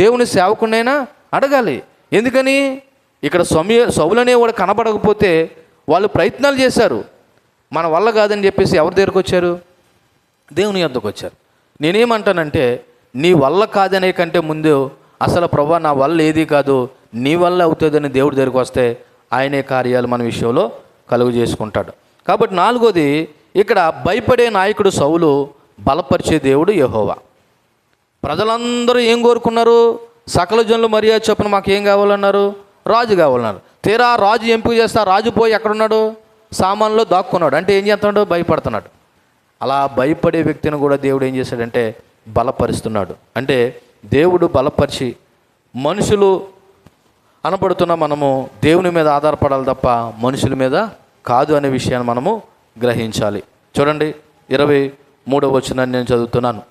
దేవుని సేవకుడినైనా అడగాలి. ఎందుకని ఇక్కడ సౌలు అనేవాడు కనబడకపోతే వాళ్ళు ప్రయత్నాలు చేశారు, మన వల్ల కాదని చెప్పేసి ఎవరి దగ్గరకు వచ్చారు? దేవుని యొద్దకు వచ్చారు. నేనేమంటానంటే, నీ వల్ల కాదనే కంటే ముందు అసలు ప్రభువా నా వల్ల ఏది కాదు, నీ వల్ల అవుతుందని దేవుడి దగ్గరికి వస్తే ఆయనే కార్యాలు మన విషయంలో కలుగు చేసుకుంటాడు. కాబట్టి నాలుగోది, ఇక్కడ భయపడే నాయకుడు సౌలు, బలపరిచే దేవుడు యెహోవా. ప్రజలందరూ ఏం కోరుకున్నారు? సకల జనులు మర్యాద చొప్పున మాకు ఏం కావాలన్నారు? రాజు కావాలన్నారు. తీరా రాజు ఎంపిక చేస్తా, రాజు పోయి ఎక్కడున్నాడు? సామాన్లో దాక్కున్నాడు. అంటే ఏం చేస్తున్నాడు? భయపడుతున్నాడు. అలా భయపడే వ్యక్తిని కూడా దేవుడు ఏం చేశాడంటే బలపరుస్తున్నాడు. అంటే దేవుడు బలపరిచి, మనుషులు అనబడుతున్న మనము దేవుని మీద ఆధారపడాలి తప్ప మనుషుల మీద కాదు అనే విషయాన్ని మనము గ్రహించాలి. చూడండి 23వ వచనాన్ని నేను చదువుతున్నాను.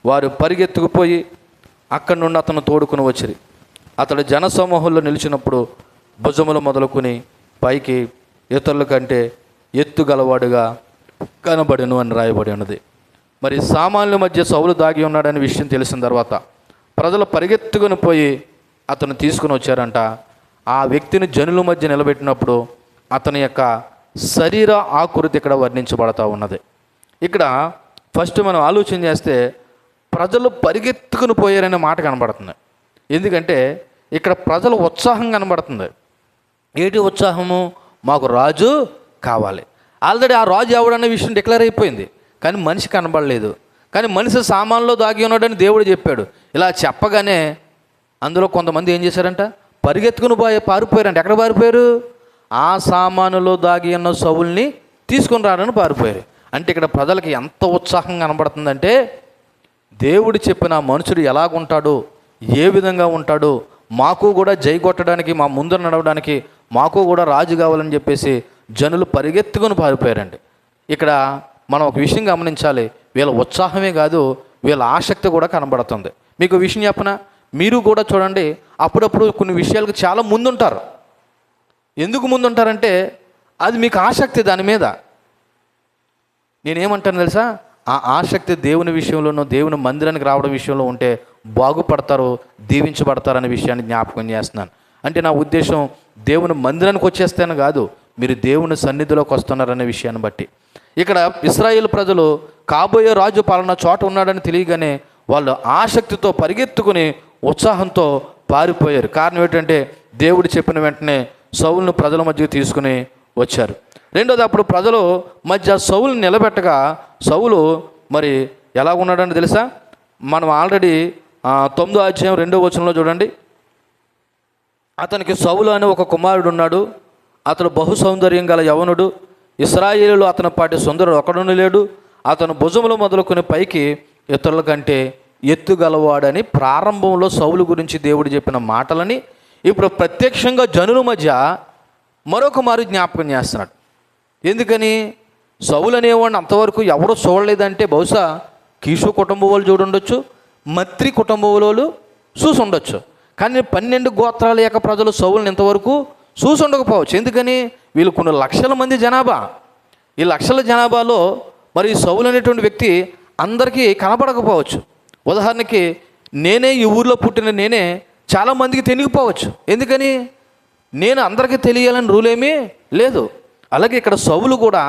వారు పరిగెత్తుకుపోయి అక్కడి నుండి అతను తోడుకుని వచ్చిరి. అతడు జనసమూహంలో నిలిచినప్పుడు భుజములు మొదలుకొని పైకి ఇతరుల కంటే ఎత్తు గలవాడుగా కనబడెను అని రాయబడి ఉన్నది. మరి సామాన్యుల మధ్య సౌలు దాగి ఉన్నాడనే విషయం తెలిసిన తర్వాత ప్రజలు పరిగెత్తుకొని పోయి అతను తీసుకుని వచ్చారంట. ఆ వ్యక్తిని జనుల మధ్య నిలబెట్టినప్పుడు అతని యొక్క శరీర ఆకృతి ఇక్కడ వర్ణించబడతా ఉన్నది. ఇక్కడ ఫస్ట్ మనం ఆలోచన చేస్తే ప్రజలు పరిగెత్తుకుని పోయారనే మాట కనబడుతుంది. ఎందుకంటే ఇక్కడ ప్రజల ఉత్సాహం కనబడుతుంది. ఏంటి ఉత్సాహము? మాకు రాజు కావాలి. ఆల్రెడీ ఆ రాజు ఎవడన్న విషయం డిక్లేర్ అయిపోయింది, కానీ మనిషి కనబడలేదు. కానీ మనిషి సామాన్లో దాగి ఉన్నాడని దేవుడు చెప్పాడు. ఇలా చెప్పగానే అందులో కొంతమంది ఏం చేశారంట? పరిగెత్తుకుని పారిపోయారంట. ఎక్కడ పారిపోయారు? ఆ సామానులో దాగి ఉన్న సౌలుని తీసుకుని రావడానికి పారిపోయారు. అంటే ఇక్కడ ప్రజలకి ఎంత ఉత్సాహం కనబడుతుందంటే, దేవుడు చెప్పిన మనుషుడు ఎలాగుంటాడు, ఏ విధంగా ఉంటాడు, మాకు కూడా జై కొట్టడానికి, మా ముందు నడవడానికి మాకు కూడా రాజు కావాలని చెప్పేసి జనులు పరిగెత్తుకుని పారిపోయారండి. ఇక్కడ మనం ఒక విషయం గమనించాలి. వీళ్ళ ఉత్సాహమే కాదు, వీళ్ళ ఆసక్తి కూడా కనబడుతుంది. మీకు విషయం చెప్పనా? మీరు కూడా చూడండి, అప్పుడప్పుడు కొన్ని విషయాలకు చాలా ముందుంటారు. ఎందుకు ముందుంటారంటే అది మీకు ఆసక్తి దాని మీద. నేనేమంటాను తెలుసా? ఆ ఆసక్తి దేవుని విషయంలోనూ, దేవుని మందిరానికి రావడం విషయంలో ఉంటే బాగుపడతారు, దీవించబడతారనే విషయాన్ని జ్ఞాపకం చేస్తున్నాను. అంటే నా ఉద్దేశం దేవుని మందిరానికి వచ్చేస్తాను కాదు, మీరు దేవుని సన్నిధిలోకి వస్తున్నారనే విషయాన్ని బట్టి. ఇక్కడ ఇశ్రాయేలు ప్రజలు కాబోయే రాజు పాలన చోట ఉన్నాడని తెలియగానే వాళ్ళు ఆసక్తితో పరిగెత్తుకుని ఉత్సాహంతో పారిపోయారు. కారణం ఏంటంటే దేవుడు చెప్పిన వెంటనే సౌలును ప్రజల మధ్యకి తీసుకుని వచ్చారు. రెండోది, అప్పుడు ప్రజలు మధ్య సౌలుని నిలబెట్టగా సౌలు మరి ఎలా ఉన్నాడని తెలుసా? మనం ఆల్రెడీ 9వ అధ్యాయం 2వ వచనంలో చూడండి. అతనికి సౌలు అనే ఒక కుమారుడు ఉన్నాడు. అతడు బహు సౌందర్యం గల యవనుడు. ఇశ్రాయేలులో అతని పాటి సుందరుడు ఒకడును లేడు. అతను భుజములు మొదలుకొని పైకి ఇతరుల కంటే ఎత్తుగలవాడని ప్రారంభంలో సౌలు గురించి దేవుడు చెప్పిన మాటలని ఇప్పుడు ప్రత్యక్షంగా జనుల మధ్య మరొక మారు జ్ఞాపకం చేస్తున్నాడు. ఎందుకని? సౌలు అనేవాడిని అంతవరకు ఎవరు చూడలేదంటే బహుశా కీషు కుటుంబం వాళ్ళు చూడుండొచ్చు, మత్రి కుటుంబం వాళ్ళు చూసి ఉండొచ్చు. కానీ 12 గోత్రాల యొక్క ప్రజలు సౌలుని ఇంతవరకు చూసి ఉండకపోవచ్చు. ఎందుకని? వీళ్ళు కొన్ని లక్షల మంది జనాభా. ఈ లక్షల జనాభాలో మరి సౌలు అనేటువంటి వ్యక్తి అందరికీ కనపడకపోవచ్చు. ఉదాహరణకి నేనే ఈ ఊర్లో పుట్టిన నేనే చాలామందికి తెలియకపోవచ్చు. ఎందుకని? నేను అందరికీ తెలియాలని రూల్ ఏమీ లేదు. అలాగే ఇక్కడ సౌలు కూడా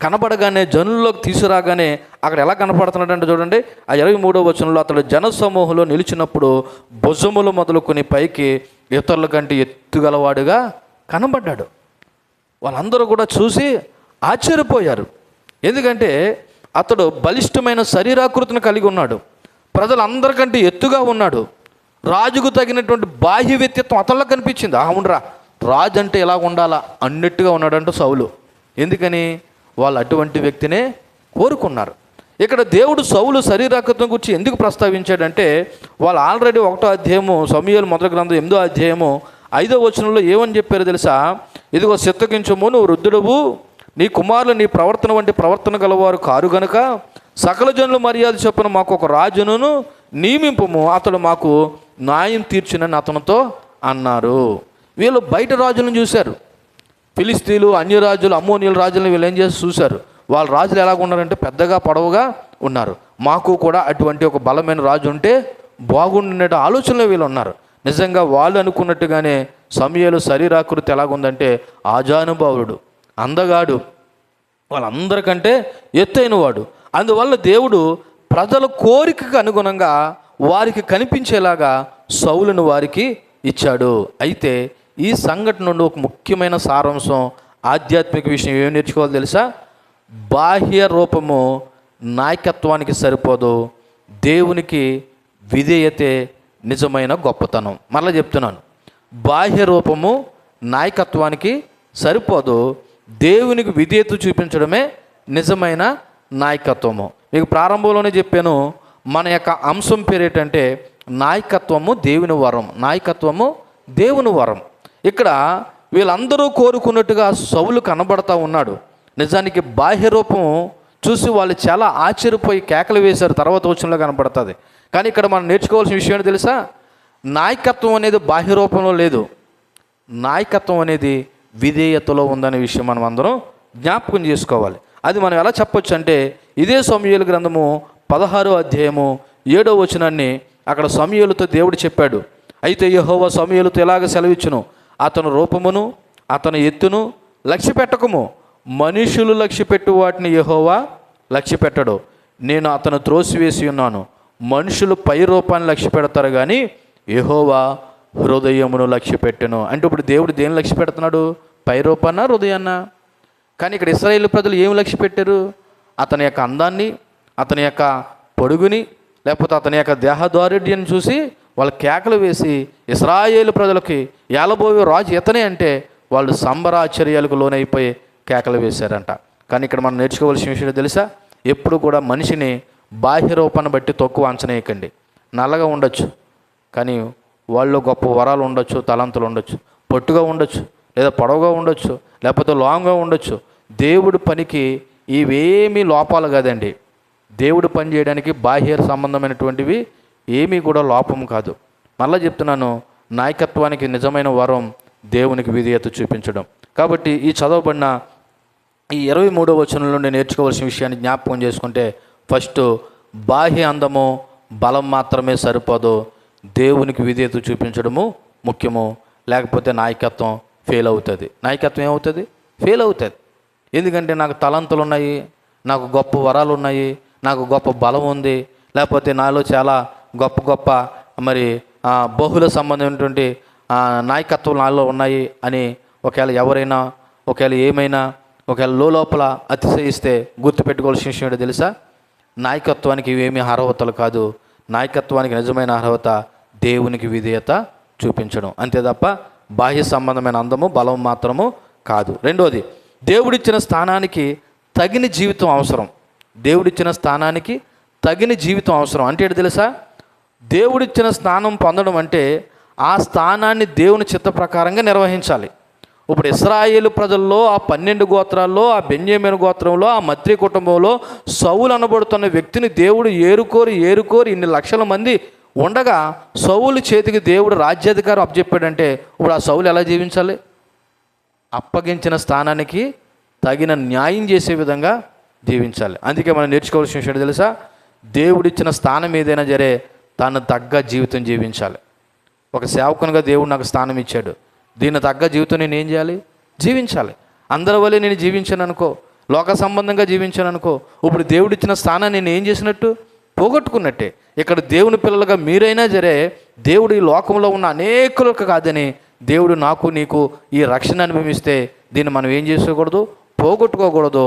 కనబడగానే జనుల్లోకి తీసుకురాగానే అక్కడ ఎలా కనపడుతున్నాడంటే చూడండి, ఆ 23వ వచనంలో అతడు జనసమూహంలో నిలిచినప్పుడు భుజములు మొదలుకొని పైకి ఇతరుల కంటే ఎత్తుగలవాడుగా కనబడ్డాడు. వాళ్ళందరూ కూడా చూసి ఆశ్చర్యపోయారు. ఎందుకంటే అతడు బలిష్టమైన శరీరాకృతిని కలిగి ఉన్నాడు. ప్రజలందరికంటే ఎత్తుగా ఉన్నాడు. రాజుకు తగినటువంటి బాహ్య వ్యక్తిత్వం అతనిలో కనిపించింది. అవునరా, రాజు అంటే ఎలా ఉండాలా అన్నట్టుగా ఉన్నాడంట సౌలు. ఎందుకని? వాళ్ళు అటువంటి వ్యక్తినే కోరుకున్నారు. ఇక్కడ దేవుడు సౌలు శరీరాకృతం గురించి ఎందుకు ప్రస్తావించాడంటే, వాళ్ళు ఆల్రెడీ 1వ అధ్యాయము సమూయేలు మొదటి గ్రంథం 8వ అధ్యాయము 5వ వచనంలో ఏమని చెప్పారు తెలుసా? ఇదిగో సిద్ధగించము, నువ్వు వృద్ధుడవు, నీ కుమారులు నీ ప్రవర్తన వంటి ప్రవర్తన గలవారు కారు గనుక సకల జనులు మర్యాద చొప్పున మాకు ఒక రాజును నియమింపము, అతడు మాకు న్యాయం తీర్చునని అతనితో అన్నారు. వీళ్ళు బయట రాజులను చూశారు. ఫిలిస్తీన్లు, అన్యరాజులు, అమ్మోనియల రాజులను వీళ్ళు ఏం చేసి చూశారు. వాళ్ళ రాజులు ఎలాగ ఉన్నారంటే పెద్దగా పొడవుగా ఉన్నారు. మాకు కూడా అటువంటి ఒక బలమైన రాజు ఉంటే బాగుండే ఆలోచనలో వీళ్ళు ఉన్నారు. నిజంగా వాళ్ళు అనుకున్నట్టుగానే సమూయేలు శరీరాకృతి ఎలాగుందంటే ఆజానుభావుడు, అందగాడు, వాళ్ళందరికంటే ఎత్తైన వాడు. అందువల్ల దేవుడు ప్రజల కోరికకు అనుగుణంగా వారికి కనిపించేలాగా సౌలును వారికి ఇచ్చాడు. అయితే ఈ సంఘటన నుండి ఒక ముఖ్యమైన సారాంశం, ఆధ్యాత్మిక విషయం ఏం నేర్చుకోవాలి తెలుసా? బాహ్య రూపము నాయకత్వానికి సరిపోదు, దేవునికి విధేయతే నిజమైన గొప్పతనం. మరలా చెప్తున్నాను, బాహ్య రూపము నాయకత్వానికి సరిపోదు, దేవునికి విధేయత చూపించడమే నిజమైన నాయకత్వము. మీకు ప్రారంభంలోనే చెప్పాను, మన యొక్క అంశం పేరు ఏంటంటే నాయకత్వము దేవుని వరం. నాయకత్వము దేవుని వరం. ఇక్కడ వీళ్ళందరూ కోరుకున్నట్టుగా సౌలు కనబడతా ఉన్నాడు. నిజానికి బాహ్య రూపం చూసి వాళ్ళు చాలా ఆశ్చర్యపోయి కేకలు వేశారు. తర్వాత వచనంలో కనబడుతుంది. కానీ ఇక్కడ మనం నేర్చుకోవాల్సిన విషయం ఏంటో తెలుసా? నాయకత్వం అనేది బాహ్య రూపంలో లేదు, నాయకత్వం అనేది విధేయతలో ఉందనే విషయం మనం అందరం జ్ఞాపకం చేసుకోవాలి. అది మనం ఎలా చెప్పొచ్చు అంటే, ఇదే సమూయేలు గ్రంథము 16వ అధ్యాయము 7వ వచనాన్ని అక్కడ సమూయేలుతో దేవుడు చెప్పాడు. అయితే యెహోవా సమూయేలుతో ఎలాగ సెలవిచ్చును, అతను రూపమును అతని ఎత్తును లక్ష్య పెట్టకము, మనుషులు లక్ష్య పెట్టు వాటిని యెహోవా లక్ష్య పెట్టడు. నేను అతను త్రోసివేసి ఉన్నాను. మనుషులు పై రూపాన్ని లక్ష్య పెడతారు కానీ యెహోవా హృదయమును లక్ష్య పెట్టెను. అంటే ఇప్పుడు దేవుడు దేని లక్ష్య పెడుతున్నాడు? పై రూపాన్న, హృదయాన్న? కానీ ఇక్కడ ఇశ్రాయేలు ప్రజలు ఏమి లక్ష్య పెట్టారు? అతని యొక్క అందాన్ని, అతని యొక్క పొడుగుని, లేకపోతే అతని యొక్క దేహదారుఢ్యాన్ని చూసి వాళ్ళు కేకలు వేసి ఇశ్రాయేలు ప్రజలకి ఏలబోయే రాజు ఇతనే అంటే వాళ్ళు సంబరాశ్చర్యాలకు లోనైపోయి కేకలు వేశారంట. కానీ ఇక్కడ మనం నేర్చుకోవాల్సిన విషయం తెలుసా? ఎప్పుడు కూడా మనిషిని బాహ్య రూపాన్ని బట్టి తక్కువ అంచనేయకండి. నల్లగా ఉండొచ్చు కానీ వాళ్ళు గొప్ప వరాలు ఉండొచ్చు, తలంతులు ఉండొచ్చు, పొట్టుగా ఉండొచ్చు, లేదా పొడవుగా ఉండొచ్చు, లేకపోతే లాంగ్గా ఉండొచ్చు. దేవుడి పనికి ఇవేమీ లోపాలు కాదండి. దేవుడు పని చేయడానికి బాహ్య సంబంధమైనటువంటివి ఏమీ కూడా లోపం కాదు. మళ్ళీ చెప్తున్నాను, నాయకత్వానికి నిజమైన వరం దేవునికి విధేయత చూపించడం. కాబట్టి ఈ చదవబడిన ఈ 23వ వచనం నుండి నేర్చుకోవాల్సిన విషయాన్ని జ్ఞాపకం చేసుకుంటే, ఫస్ట్ బాహ్య అందము బలం మాత్రమే సరిపోదు, దేవునికి విధేయత చూపించడము ముఖ్యము. లేకపోతే నాయకత్వం ఫెయిల్ అవుతుంది. నాయకత్వం ఏమవుతుంది? ఫెయిల్ అవుతుంది. ఎందుకంటే నాకు తలంతులు ఉన్నాయి, నాకు గొప్ప వరాలు ఉన్నాయి, నాకు గొప్ప బలం ఉంది, లేకపోతే నాలో చాలా గొప్ప గొప్ప మరి బహుళ సంబంధమైనటువంటి నాయకత్వం నాలో ఉన్నాయి అని ఒకవేళ ఎవరైనా ఒకవేళ ఏమైనా ఒకవేళ లోపల అతిశయిస్తే గుర్తుపెట్టుకోవాల్సిన విషయం ఏంటో తెలుసా? నాయకత్వానికి ఇవేమీ అర్హతలు కాదు. నాయకత్వానికి నిజమైన అర్హత దేవునికి విధేయత చూపించడం. అంతే తప్ప బాహ్య సంబంధమైన అందము బలం మాత్రము కాదు. రెండోది, దేవుడిచ్చిన స్థానానికి తగిన జీవితం అవసరం. దేవుడిచ్చిన స్థానానికి తగిన జీవితం అవసరం అంటే ఏంటి తెలుసా? దేవుడిచ్చిన స్థానం పొందడం అంటే ఆ స్థానాన్ని దేవుని చిత్త ప్రకారంగా నిర్వహించాలి. ఇప్పుడు ఇశ్రాయేలు ప్రజల్లో ఆ 12 గోత్రాల్లో, ఆ బెన్యామీను గోత్రంలో, ఆ మత్రి కుటుంబంలో సౌలు అనబడుతున్న వ్యక్తిని దేవుడు ఏరుకోరి ఇన్ని లక్షల మంది ఉండగా సౌలు చేతికి దేవుడు రాజ్యాధికారం అప్పచెప్పాడంటే ఇప్పుడు ఆ సౌలు ఎలా జీవించాలి? అప్పగించిన స్థానానికి తగిన న్యాయం చేసే విధంగా జీవించాలి. అందుకే మనం నేర్చుకోవాల్సిన విషయం తెలుసా? దేవుడిచ్చిన స్థానం ఏదైనా సరే తను తగ్గ జీవితం జీవించాలి. ఒక సేవకునిగా దేవుడు నాకు స్థానం ఇచ్చాడు, దీన్ని తగ్గ జీవితం నేను ఏం చేయాలి? జీవించాలి. అందరి వల్లే నేను జీవించాను అనుకో, లోక సంబంధంగా జీవించాను అనుకో, ఇప్పుడు దేవుడిచ్చిన స్థానాన్ని నేను ఏం చేసినట్టు? పోగొట్టుకున్నట్టే. ఇక్కడ దేవుని పిల్లలుగా మీరైనా సరే దేవుడు ఈ లోకంలో ఉన్న అనేకులకు కాదని దేవుడు నాకు నీకు ఈ రక్షణ అనుభవిస్తే దీన్ని మనం ఏం చేసుకోకూడదు? పోగొట్టుకోకూడదు.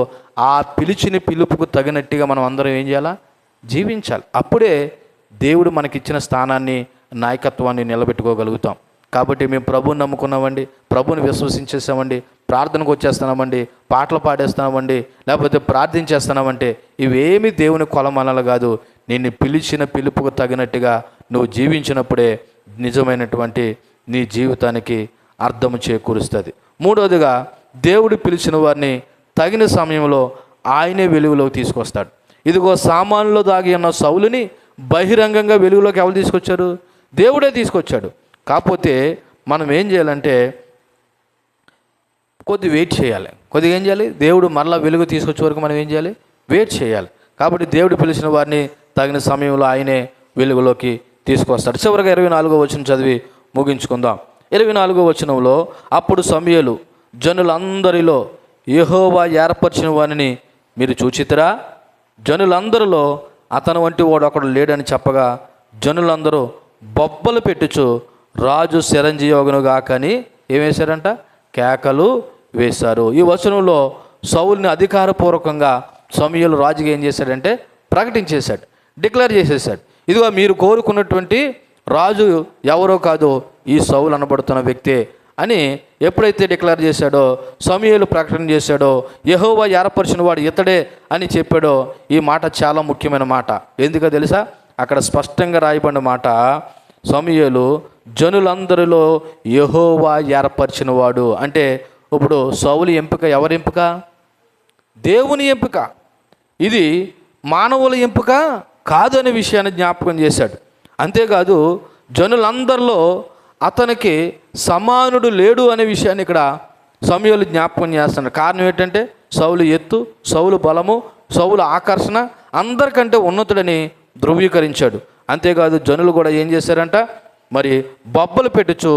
ఆ పిలిచిన పిలుపుకు తగినట్టుగా మనం అందరం ఏం చేయాలా? జీవించాలి. అప్పుడే దేవుడు మనకిచ్చిన స్థానాన్ని, నాయకత్వాన్ని నిలబెట్టుకోగలుగుతాం. కాబట్టి మేము ప్రభువుని నమ్ముకున్నామండి, ప్రభువుని విశ్వసించేసామండి, ప్రార్థనకు వచ్చేస్తున్నామండి, పాటలు పాడేస్తున్నామండి, లేకపోతే ప్రార్థించేస్తున్నామంటే ఇవేమి దేవుని కొలమానాలు కాదు. నిన్ను పిలిచిన పిలుపుకు తగినట్టుగా నువ్వు జీవించినప్పుడే నిజమైనటువంటి నీ జీవితానికి అర్థం చేకూరుస్తుంది. మూడవదిగా, దేవుడు పిలిచిన వారిని తగిన సమయంలో ఆయనే వెలుగులోకి తీసుకొస్తాడు. ఇదిగో సామాన్లో దాగి ఉన్న సౌలుని బహిరంగంగా వెలుగులోకి ఎవరు తీసుకొచ్చారు? దేవుడే తీసుకొచ్చాడు. కాకపోతే మనం ఏం చేయాలంటే వెయిట్ చేయాలి. కొద్దిగా ఏం చేయాలి? దేవుడు మరలా వెలుగు తీసుకొచ్చే వరకు మనం ఏం చేయాలి? వెయిట్ చేయాలి. కాబట్టి దేవుడు పిలిచిన వారిని తగిన సమయంలో ఆయనే వెలుగులోకి తీసుకొస్తాడు. చివరిగా 24వ వచనం చదివి ముగించుకుందాం. 24వ వచనంలో, అప్పుడు సమూయేలు జనులందరిలో యెహోవా ఏర్పరిచిన వారిని మీరు చూచితిరా? జనులందరిలో అతను వంటి వాడు ఒకడు లేడని చెప్పగా జనులందరూ బొబ్బలు పెట్టుచు రాజు చిరంజీవగునుగాకని ఏం వేశారంట? కేకలు వేశారు. ఈ వచనంలో సౌలుని అధికారపూర్వకంగా సమూయేలు రాజుగా ఏం చేశాడంటే ప్రకటించేశాడు, డిక్లేర్ చేసేసాడు. ఇదిగో మీరు కోరుకున్నటువంటి రాజు ఎవరో కాదు, ఈ సౌలు అనబడుతున్న వ్యక్తే అని ఎప్పుడైతే డిక్లేర్ చేశాడో, సమూయేలు ప్రకటన చేశాడో, యెహోవా ఏర్పరిచిన వాడు ఇతడే అని చెప్పాడో, ఈ మాట చాలా ముఖ్యమైన మాట. ఎందుకో తెలుసా? అక్కడ స్పష్టంగా రాయబడిన మాట, సమూయేలు జనులందరిలో యెహోవా ఏర్పరిచిన వాడు అంటే ఇప్పుడు సౌలు ఎంపిక ఎవరి ఎంపిక? దేవుని ఎంపిక. ఇది మానవుల ఎంపిక కాదు అనే విషయాన్ని జ్ఞాపకం చేశాడు. అంతేకాదు జనులందరిలో అతనికి సమానుడు లేడు అనే విషయాన్ని ఇక్కడ సమూయేలు జ్ఞాపకం చేస్తున్నాడు. కారణం ఏంటంటే సౌలు ఎత్తు, సౌలు బలము, సౌలు ఆకర్షణ అందరికంటే ఉన్నతుడని ధృవీకరించాడు. అంతేకాదు జనులు కూడా ఏం చేశారంట? మరి బొబ్బలు పెట్టుచు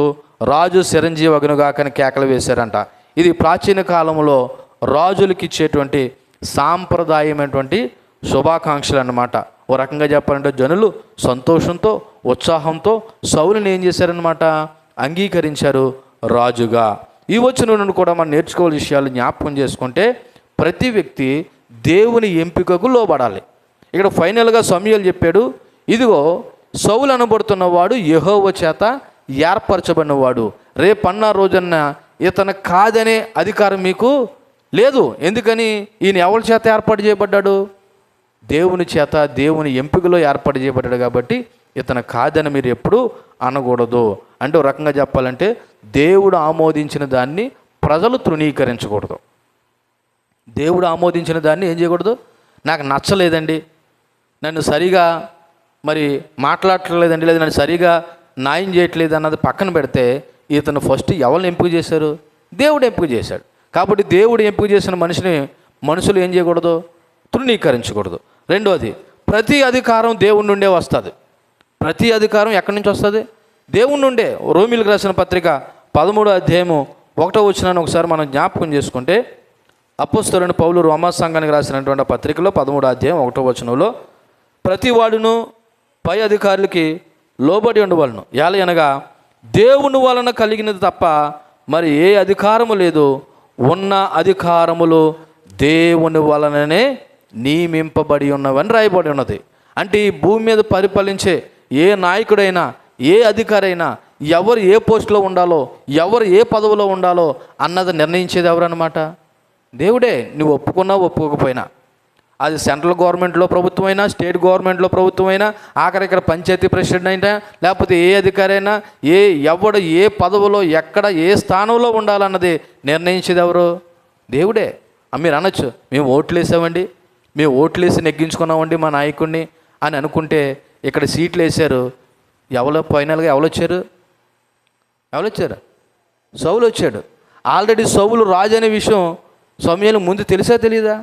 రాజు చిరంజీవగునుగాకని కేకలు వేశారంట. ఇది ప్రాచీన కాలంలో రాజులకి ఇచ్చేటువంటి సాంప్రదాయమైనటువంటి శుభాకాంక్షలు అన్నమాట. ఓ రకంగా చెప్పాలంటే జనులు సంతోషంతో, ఉత్సాహంతో సౌలుని ఏం చేశారనమాట? అంగీకరించారు రాజుగా. ఈ వచనం నుండి కూడా మనం నేర్చుకోవాల్సిన విషయాలు జ్ఞాపకం చేసుకుంటే, ప్రతి వ్యక్తి దేవుని ఎంపికకు లోబడాలి. ఇక్కడ ఫైనల్గా సమూయేలు చెప్పాడు, ఇదిగో సౌలు అనబడుతున్నవాడు యెహోవా చేత ఏర్పరచబడినవాడు. రేపన్న రోజున ఇతను కాదనే అధికారం మీకు లేదు. ఎందుకని? ఈయన ఎవరి చేత ఏర్పాటు చేయబడ్డాడు? దేవుని చేత, దేవుని ఎంపికలో ఏర్పాటు చేయబడ్డాడు. కాబట్టి ఇతను కాదని మీరు ఎప్పుడూ అనకూడదు. అంటే ఒక రకంగా చెప్పాలంటే దేవుడు ఆమోదించిన దాన్ని ప్రజలు తృణీకరించకూడదు. దేవుడు ఆమోదించిన దాన్ని ఏం చేయకూడదు? నాకు నచ్చలేదండి, నన్ను సరిగా మరి మాట్లాడట్లేదండి, లేదా నన్ను సరిగా న్యాయం చేయట్లేదు అన్నది పక్కన పెడితే, ఇతను ఫస్ట్ ఎవరిని ఎంపిక చేశారు? దేవుడు ఎంపిక చేశాడు. కాబట్టి దేవుడు ఎంపిక చేసిన మనిషిని మనుషులు ఏం చేయకూడదు? తృణీకరించకూడదు. రెండోది, ప్రతి అధికారం దేవుని నుండే వస్తుంది. ప్రతి అధికారం ఎక్కడి నుంచి వస్తుంది? దేవుని నుండే. రోమీయులకు రాసిన పత్రిక 13వ అధ్యాయము 1వ వచనాన్ని ఒకసారి మనం జ్ఞాపకం చేసుకుంటే, అపోస్తలుడైన పౌలు రోమా సంఘానికి రాసినటువంటి పత్రికలో 13వ అధ్యాయం 1వ వచనంలో, ప్రతి వాడును పై అధికారులకి లోబడి ఉండవలను, ఏలయనగా దేవుని వలన కలిగినది తప్ప మరి ఏ అధికారము లేదు, ఉన్న అధికారములు దేవుని వలననే నియమింపబడి ఉన్నవని రాయబడి ఉన్నది. అంటే ఈ భూమి మీద పరిపాలించే ఏ నాయకుడైనా, ఏ అధికారైనా, ఎవరు ఏ పోస్టులో ఉండాలో, ఎవరు ఏ పదవిలో ఉండాలో అన్నది నిర్ణయించేది ఎవరన్నమాట? దేవుడే. నువ్వు ఒప్పుకున్నా ఒప్పుకోకపోయినా, అది సెంట్రల్ గవర్నమెంట్లో ప్రభుత్వం అయినా, స్టేట్ గవర్నమెంట్లో ప్రభుత్వం అయినా, ఆఖరి ఇక్కడ పంచాయతీ ప్రెసిడెంట్ అయినా, లేకపోతే ఏ అధికారి అయినా, ఎవడు ఏ పదవిలో ఎక్కడ ఏ స్థానంలో ఉండాలన్నది నిర్ణయించేది ఎవరు? దేవుడే. మీరు అనొచ్చు, మేము ఓట్లు వేసామండి, మేము ఓట్లు వేసి నెగ్గించుకున్నామండి మా నాయకుడిని అని అనుకుంటే, ఇక్కడ సీట్లు వేశారు. ఎవరో ఫైనల్గా ఎవరు వచ్చారు? సౌలు వచ్చాడు. ఆల్రెడీ సౌలు రాజు అనే విషయం సమూయేలు ముందు తెలుసా తెలీదా?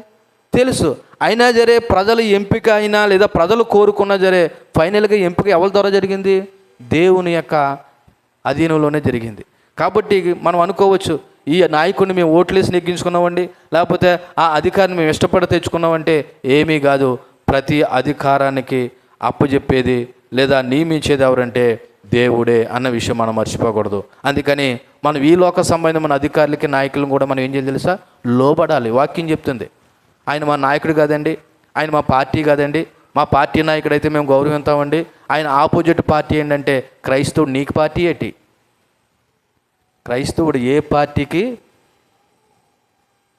తెలుసు. అయినా సరే ప్రజలు ఎంపిక అయినా లేదా ప్రజలు కోరుకున్నా సరే ఫైనల్గా ఎంపిక ఎవరి ద్వారా జరిగింది? దేవుని యొక్క అధీనంలోనే జరిగింది. కాబట్టి మనం అనుకోవచ్చు, ఈ నాయకుడిని మేము ఓట్లేసి నెగ్గించుకున్నామండి, లేకపోతే ఆ అధికారిని మేము ఇష్టపడి తెచ్చుకున్నామంటే ఏమీ కాదు. ప్రతి అధికారానికి అప్పచెప్పేది లేదా నియమించేది ఎవరంటే దేవుడే అన్న విషయం మనం మర్చిపోకూడదు. అందుకని మనం ఈ లోక సంబంధమైన అధికారులకి, నాయకులను కూడా మనం ఏం చేయాలి తెలుసా? లోబడాలి. వాక్యం చెప్తుంది, ఆయన మా నాయకుడు కాదండి, ఆయన మా పార్టీ కాదండి, మా పార్టీ నాయకుడు అయితే మేము గౌరవిస్తామండి, ఆయన ఆపోజిట్ పార్టీ ఏంటంటే క్రైస్తవుడు. నీకు పార్టీ ఏంటి? క్రైస్తవుడు ఏ పార్టీకి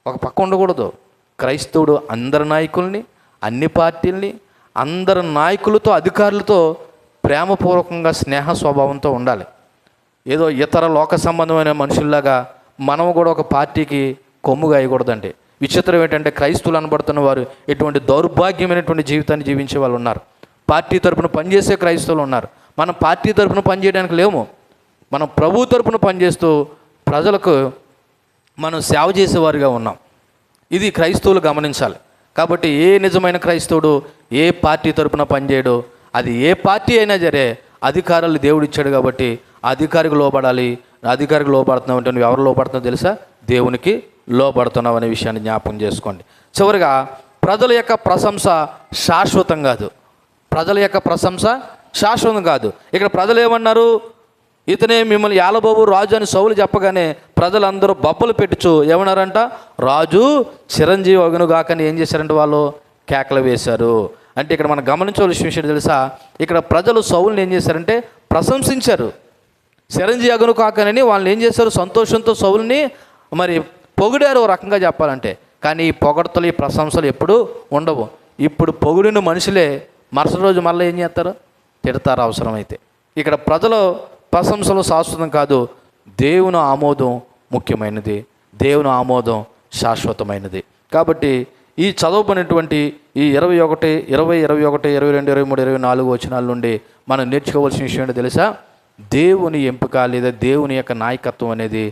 ఒక పక్క ఉండకూడదు. క్రైస్తవుడు అందరి నాయకుల్ని, అన్ని పార్టీల్ని, అందరి నాయకులతో, అధికారులతో ప్రేమపూర్వకంగా స్నేహ స్వభావంతో ఉండాలి. ఏదో ఇతర లోక సంబంధమైన మనుషుల్లాగా మనము కూడా ఒక పార్టీకి కొమ్ముగా వేయకూడదండి. విచిత్రం ఏంటంటే క్రైస్తవులు అనబడుతున్న వారు ఎటువంటి దౌర్భాగ్యమైనటువంటి జీవితాన్ని జీవించే వాళ్ళు ఉన్నారు. పార్టీ తరపున పనిచేసే క్రైస్తవులు ఉన్నారు. మనం పార్టీ తరపున పనిచేయడానికి లేము. మనం ప్రభు తరపున పనిచేస్తూ ప్రజలకు మనం సేవ చేసేవారుగా ఉన్నాం. ఇది క్రైస్తవులు గమనించాలి. కాబట్టి ఏ నిజమైన క్రైస్తవుడు ఏ పార్టీ తరపున పనిచేయడు. అది ఏ పార్టీ అయినా సరే అధికారాలు దేవుడు ఇచ్చాడు కాబట్టి అధికారికి లోబడాలి. అధికారికి లోబడుతున్నావు అంటే నువ్వు ఎవరు లోబడుతున్నావు తెలుసా? దేవునికి లోబడుతున్నావు అనే విషయాన్ని జ్ఞాపకం చేసుకోండి. చివరిగా ప్రజల యొక్క ప్రశంస శాశ్వతం కాదు. ప్రజల యొక్క ప్రశంస శాశ్వతం కాదు. ఇక్కడ ప్రజలు ఏమన్నారు? ఇతనే మిమ్మల్ని యాలబాబు రాజు అని సౌలు చెప్పగానే ప్రజలందరూ బొబ్బలు పెట్టుచు ఏమన్నారంట? రాజు చిరంజీవి అగును గాకని ఏం చేశారంటే వాళ్ళు కేకలు వేశారు. అంటే ఇక్కడ మనం గమనించవలసిన విషయం తెలుసా? ఇక్కడ ప్రజలు సౌలుని ఏం చేశారంటే ప్రశంసించారు. చిరంజీవి అగును కాకనని వాళ్ళని ఏం చేశారు? సంతోషంతో సౌలుని మరి పొగిడారు ఓ రకంగా చెప్పాలంటే. కానీ ఈ పొగడతలు, ఈ ప్రశంసలు ఎప్పుడూ ఉండవు. ఇప్పుడు పొగిడిన మనుషులే మరుసటి రోజు మళ్ళీ ఏం చేస్తారు? తిడతారు అవసరమైతే. ఇక్కడ ప్రజలు ప్రశంసలు శాశ్వతం కాదు. దేవుని ఆమోదం ముఖ్యమైనది, దేవుని ఆమోదం శాశ్వతమైనది. కాబట్టి ఈ చదవబడినటువంటి ఈ 21, 20, 21, 22, 23, 24 వచనాల నుండి మనం నేర్చుకోవాల్సిన విషయం ఏంటో తెలుసా? దేవుని ఎంపిక లేదా దేవుని యొక్క నాయకత్వం అనేది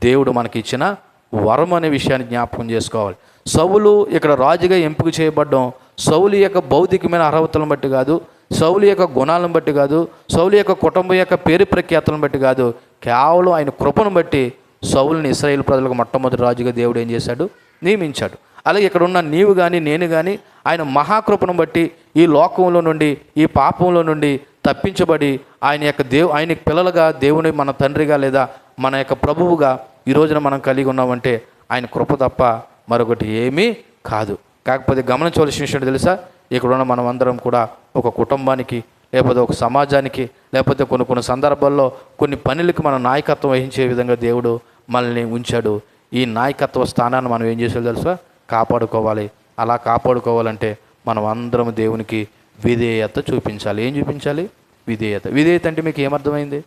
దేవుడు మనకి ఇచ్చిన వరం అనే విషయాన్ని జ్ఞాపకం చేసుకోవాలి. సౌలు ఇక్కడ రాజుగా ఎంపిక చేయబడ్డం సౌలు యొక్క భౌతికమైన అర్హతలను బట్టి కాదు, సౌలు యొక్క గుణాలను బట్టి కాదు, సౌలు యొక్క కుటుంబం యొక్క పేరు ప్రఖ్యాతులను బట్టి కాదు, కేవలం ఆయన కృపను బట్టి సౌలుని ఇశ్రాయేలు ప్రజలకు మొట్టమొదటి రాజుగా దేవుడు ఏం చేశాడు? నియమించాడు. అలాగే ఇక్కడ ఉన్న నీవు కానీ నేను కానీ ఆయన మహాకృపను బట్టి ఈ లోకంలో నుండి, ఈ పాపంలో నుండి తప్పించబడి ఆయన యొక్క ఆయన పిల్లలుగా దేవుని మన తండ్రిగా లేదా మన యొక్క ప్రభువుగా ఈ రోజున మనం కలిగి ఉన్నామంటే ఆయన కృప తప్ప మరొకటి ఏమీ కాదు. కాకపోతే గమనించవలసిన విషయం తెలుసా? ఇక్కడ ఉన్న మనం అందరం కూడా ఒక కుటుంబానికి, లేకపోతే ఒక సమాజానికి, లేకపోతే కొన్ని సందర్భాల్లో కొన్ని పనులకి మనం నాయకత్వం వహించే విధంగా దేవుడు మనల్ని ఉంచాడు. ఈ నాయకత్వ స్థానాన్ని మనం ఏం చేసేది తెలుసా? కాపాడుకోవాలి. అలా కాపాడుకోవాలంటే మనం అందరం దేవునికి విధేయత చూపించాలి. ఏం చూపించాలి? విధేయత. విధేయత అంటే మీకు ఏమర్థమైంది?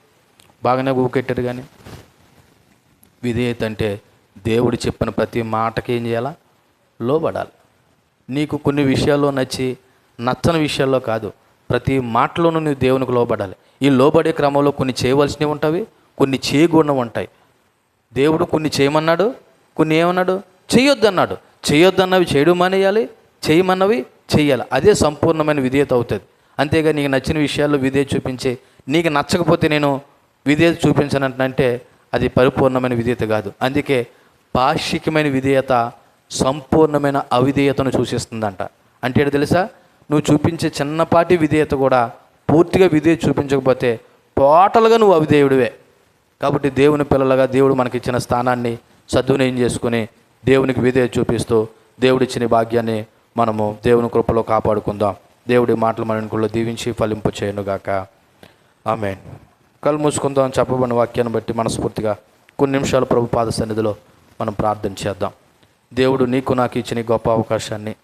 బాగానే ఊకెట్టారు. కానీ విధేయత అంటే దేవుడు చెప్పిన ప్రతి మాటకి ఏం చేయాలా? లోబడాలి. నీకు కొన్ని విషయాల్లో నచ్చి నచ్చని విషయాల్లో కాదు, ప్రతి మాటలోనూ నువ్వు దేవునికి లోబడాలి. ఈ లోబడే క్రమంలో కొన్ని చేయవలసినవి ఉంటాయి, కొన్ని చేయకూడనివి ఉంటాయి. దేవుడు కొన్ని చేయమన్నాడు, కొన్ని ఏమన్నాడు? చేయొద్దన్నాడు. చేయొద్దన్నవి చేయడం మానేయాలి, చేయమన్నవి చెయ్యాలి. అదే సంపూర్ణమైన విధేయత అవుతుంది. అంతేగా నీకు నచ్చిన విషయాల్లో విధేయత చూపించి నీకు నచ్చకపోతే నేను విధేయత చూపించనంటే అది పరిపూర్ణమైన విధేయత కాదు. అందుకే పాక్షికమైన విధేయత సంపూర్ణమైన అవిధేయతను సూచిస్తుందంట. అంటే ఏంటో తెలుసా? నువ్వు చూపించే చిన్నపాటి విధేయత కూడా పూర్తిగా విధేయత చూపించకపోతే టోటల్గా నువ్వు అవిధేయుడివే. కాబట్టి దేవుని పిల్లలుగా దేవుడు మనకిచ్చిన స్థానాన్ని సద్వినియోగం చేసుకుని దేవునికి విధేయత చూపిస్తూ దేవుడిచ్చిన భాగ్యాన్ని మనము దేవుని కృపలో కాపాడుకుందాం. దేవుడి మాటలు మన ఇంట్లో దీవించి ఫలింపు చేయనుగాక. ఆమేన్. కళ్ళు మూసుకుందాం. చెప్పబడిన వాక్యాన్ని బట్టి మనస్ఫూర్తిగా కొన్ని నిమిషాలు ప్రభు పాద సన్నిధిలో మనం ప్రార్థన చేద్దాం. దేవుడు నీకు నాకు ఇచ్చిన ఈ గొప్ప అవకాశాన్ని,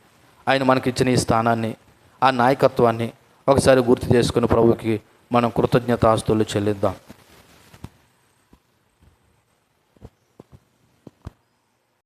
ఆయన మనకిచ్చిన ఈ స్థానాన్ని, ఆ నాయకత్వాన్ని ఒకసారి గుర్తు చేసుకుని ప్రభుకి మనం కృతజ్ఞతాస్తులు చెల్లిద్దాం.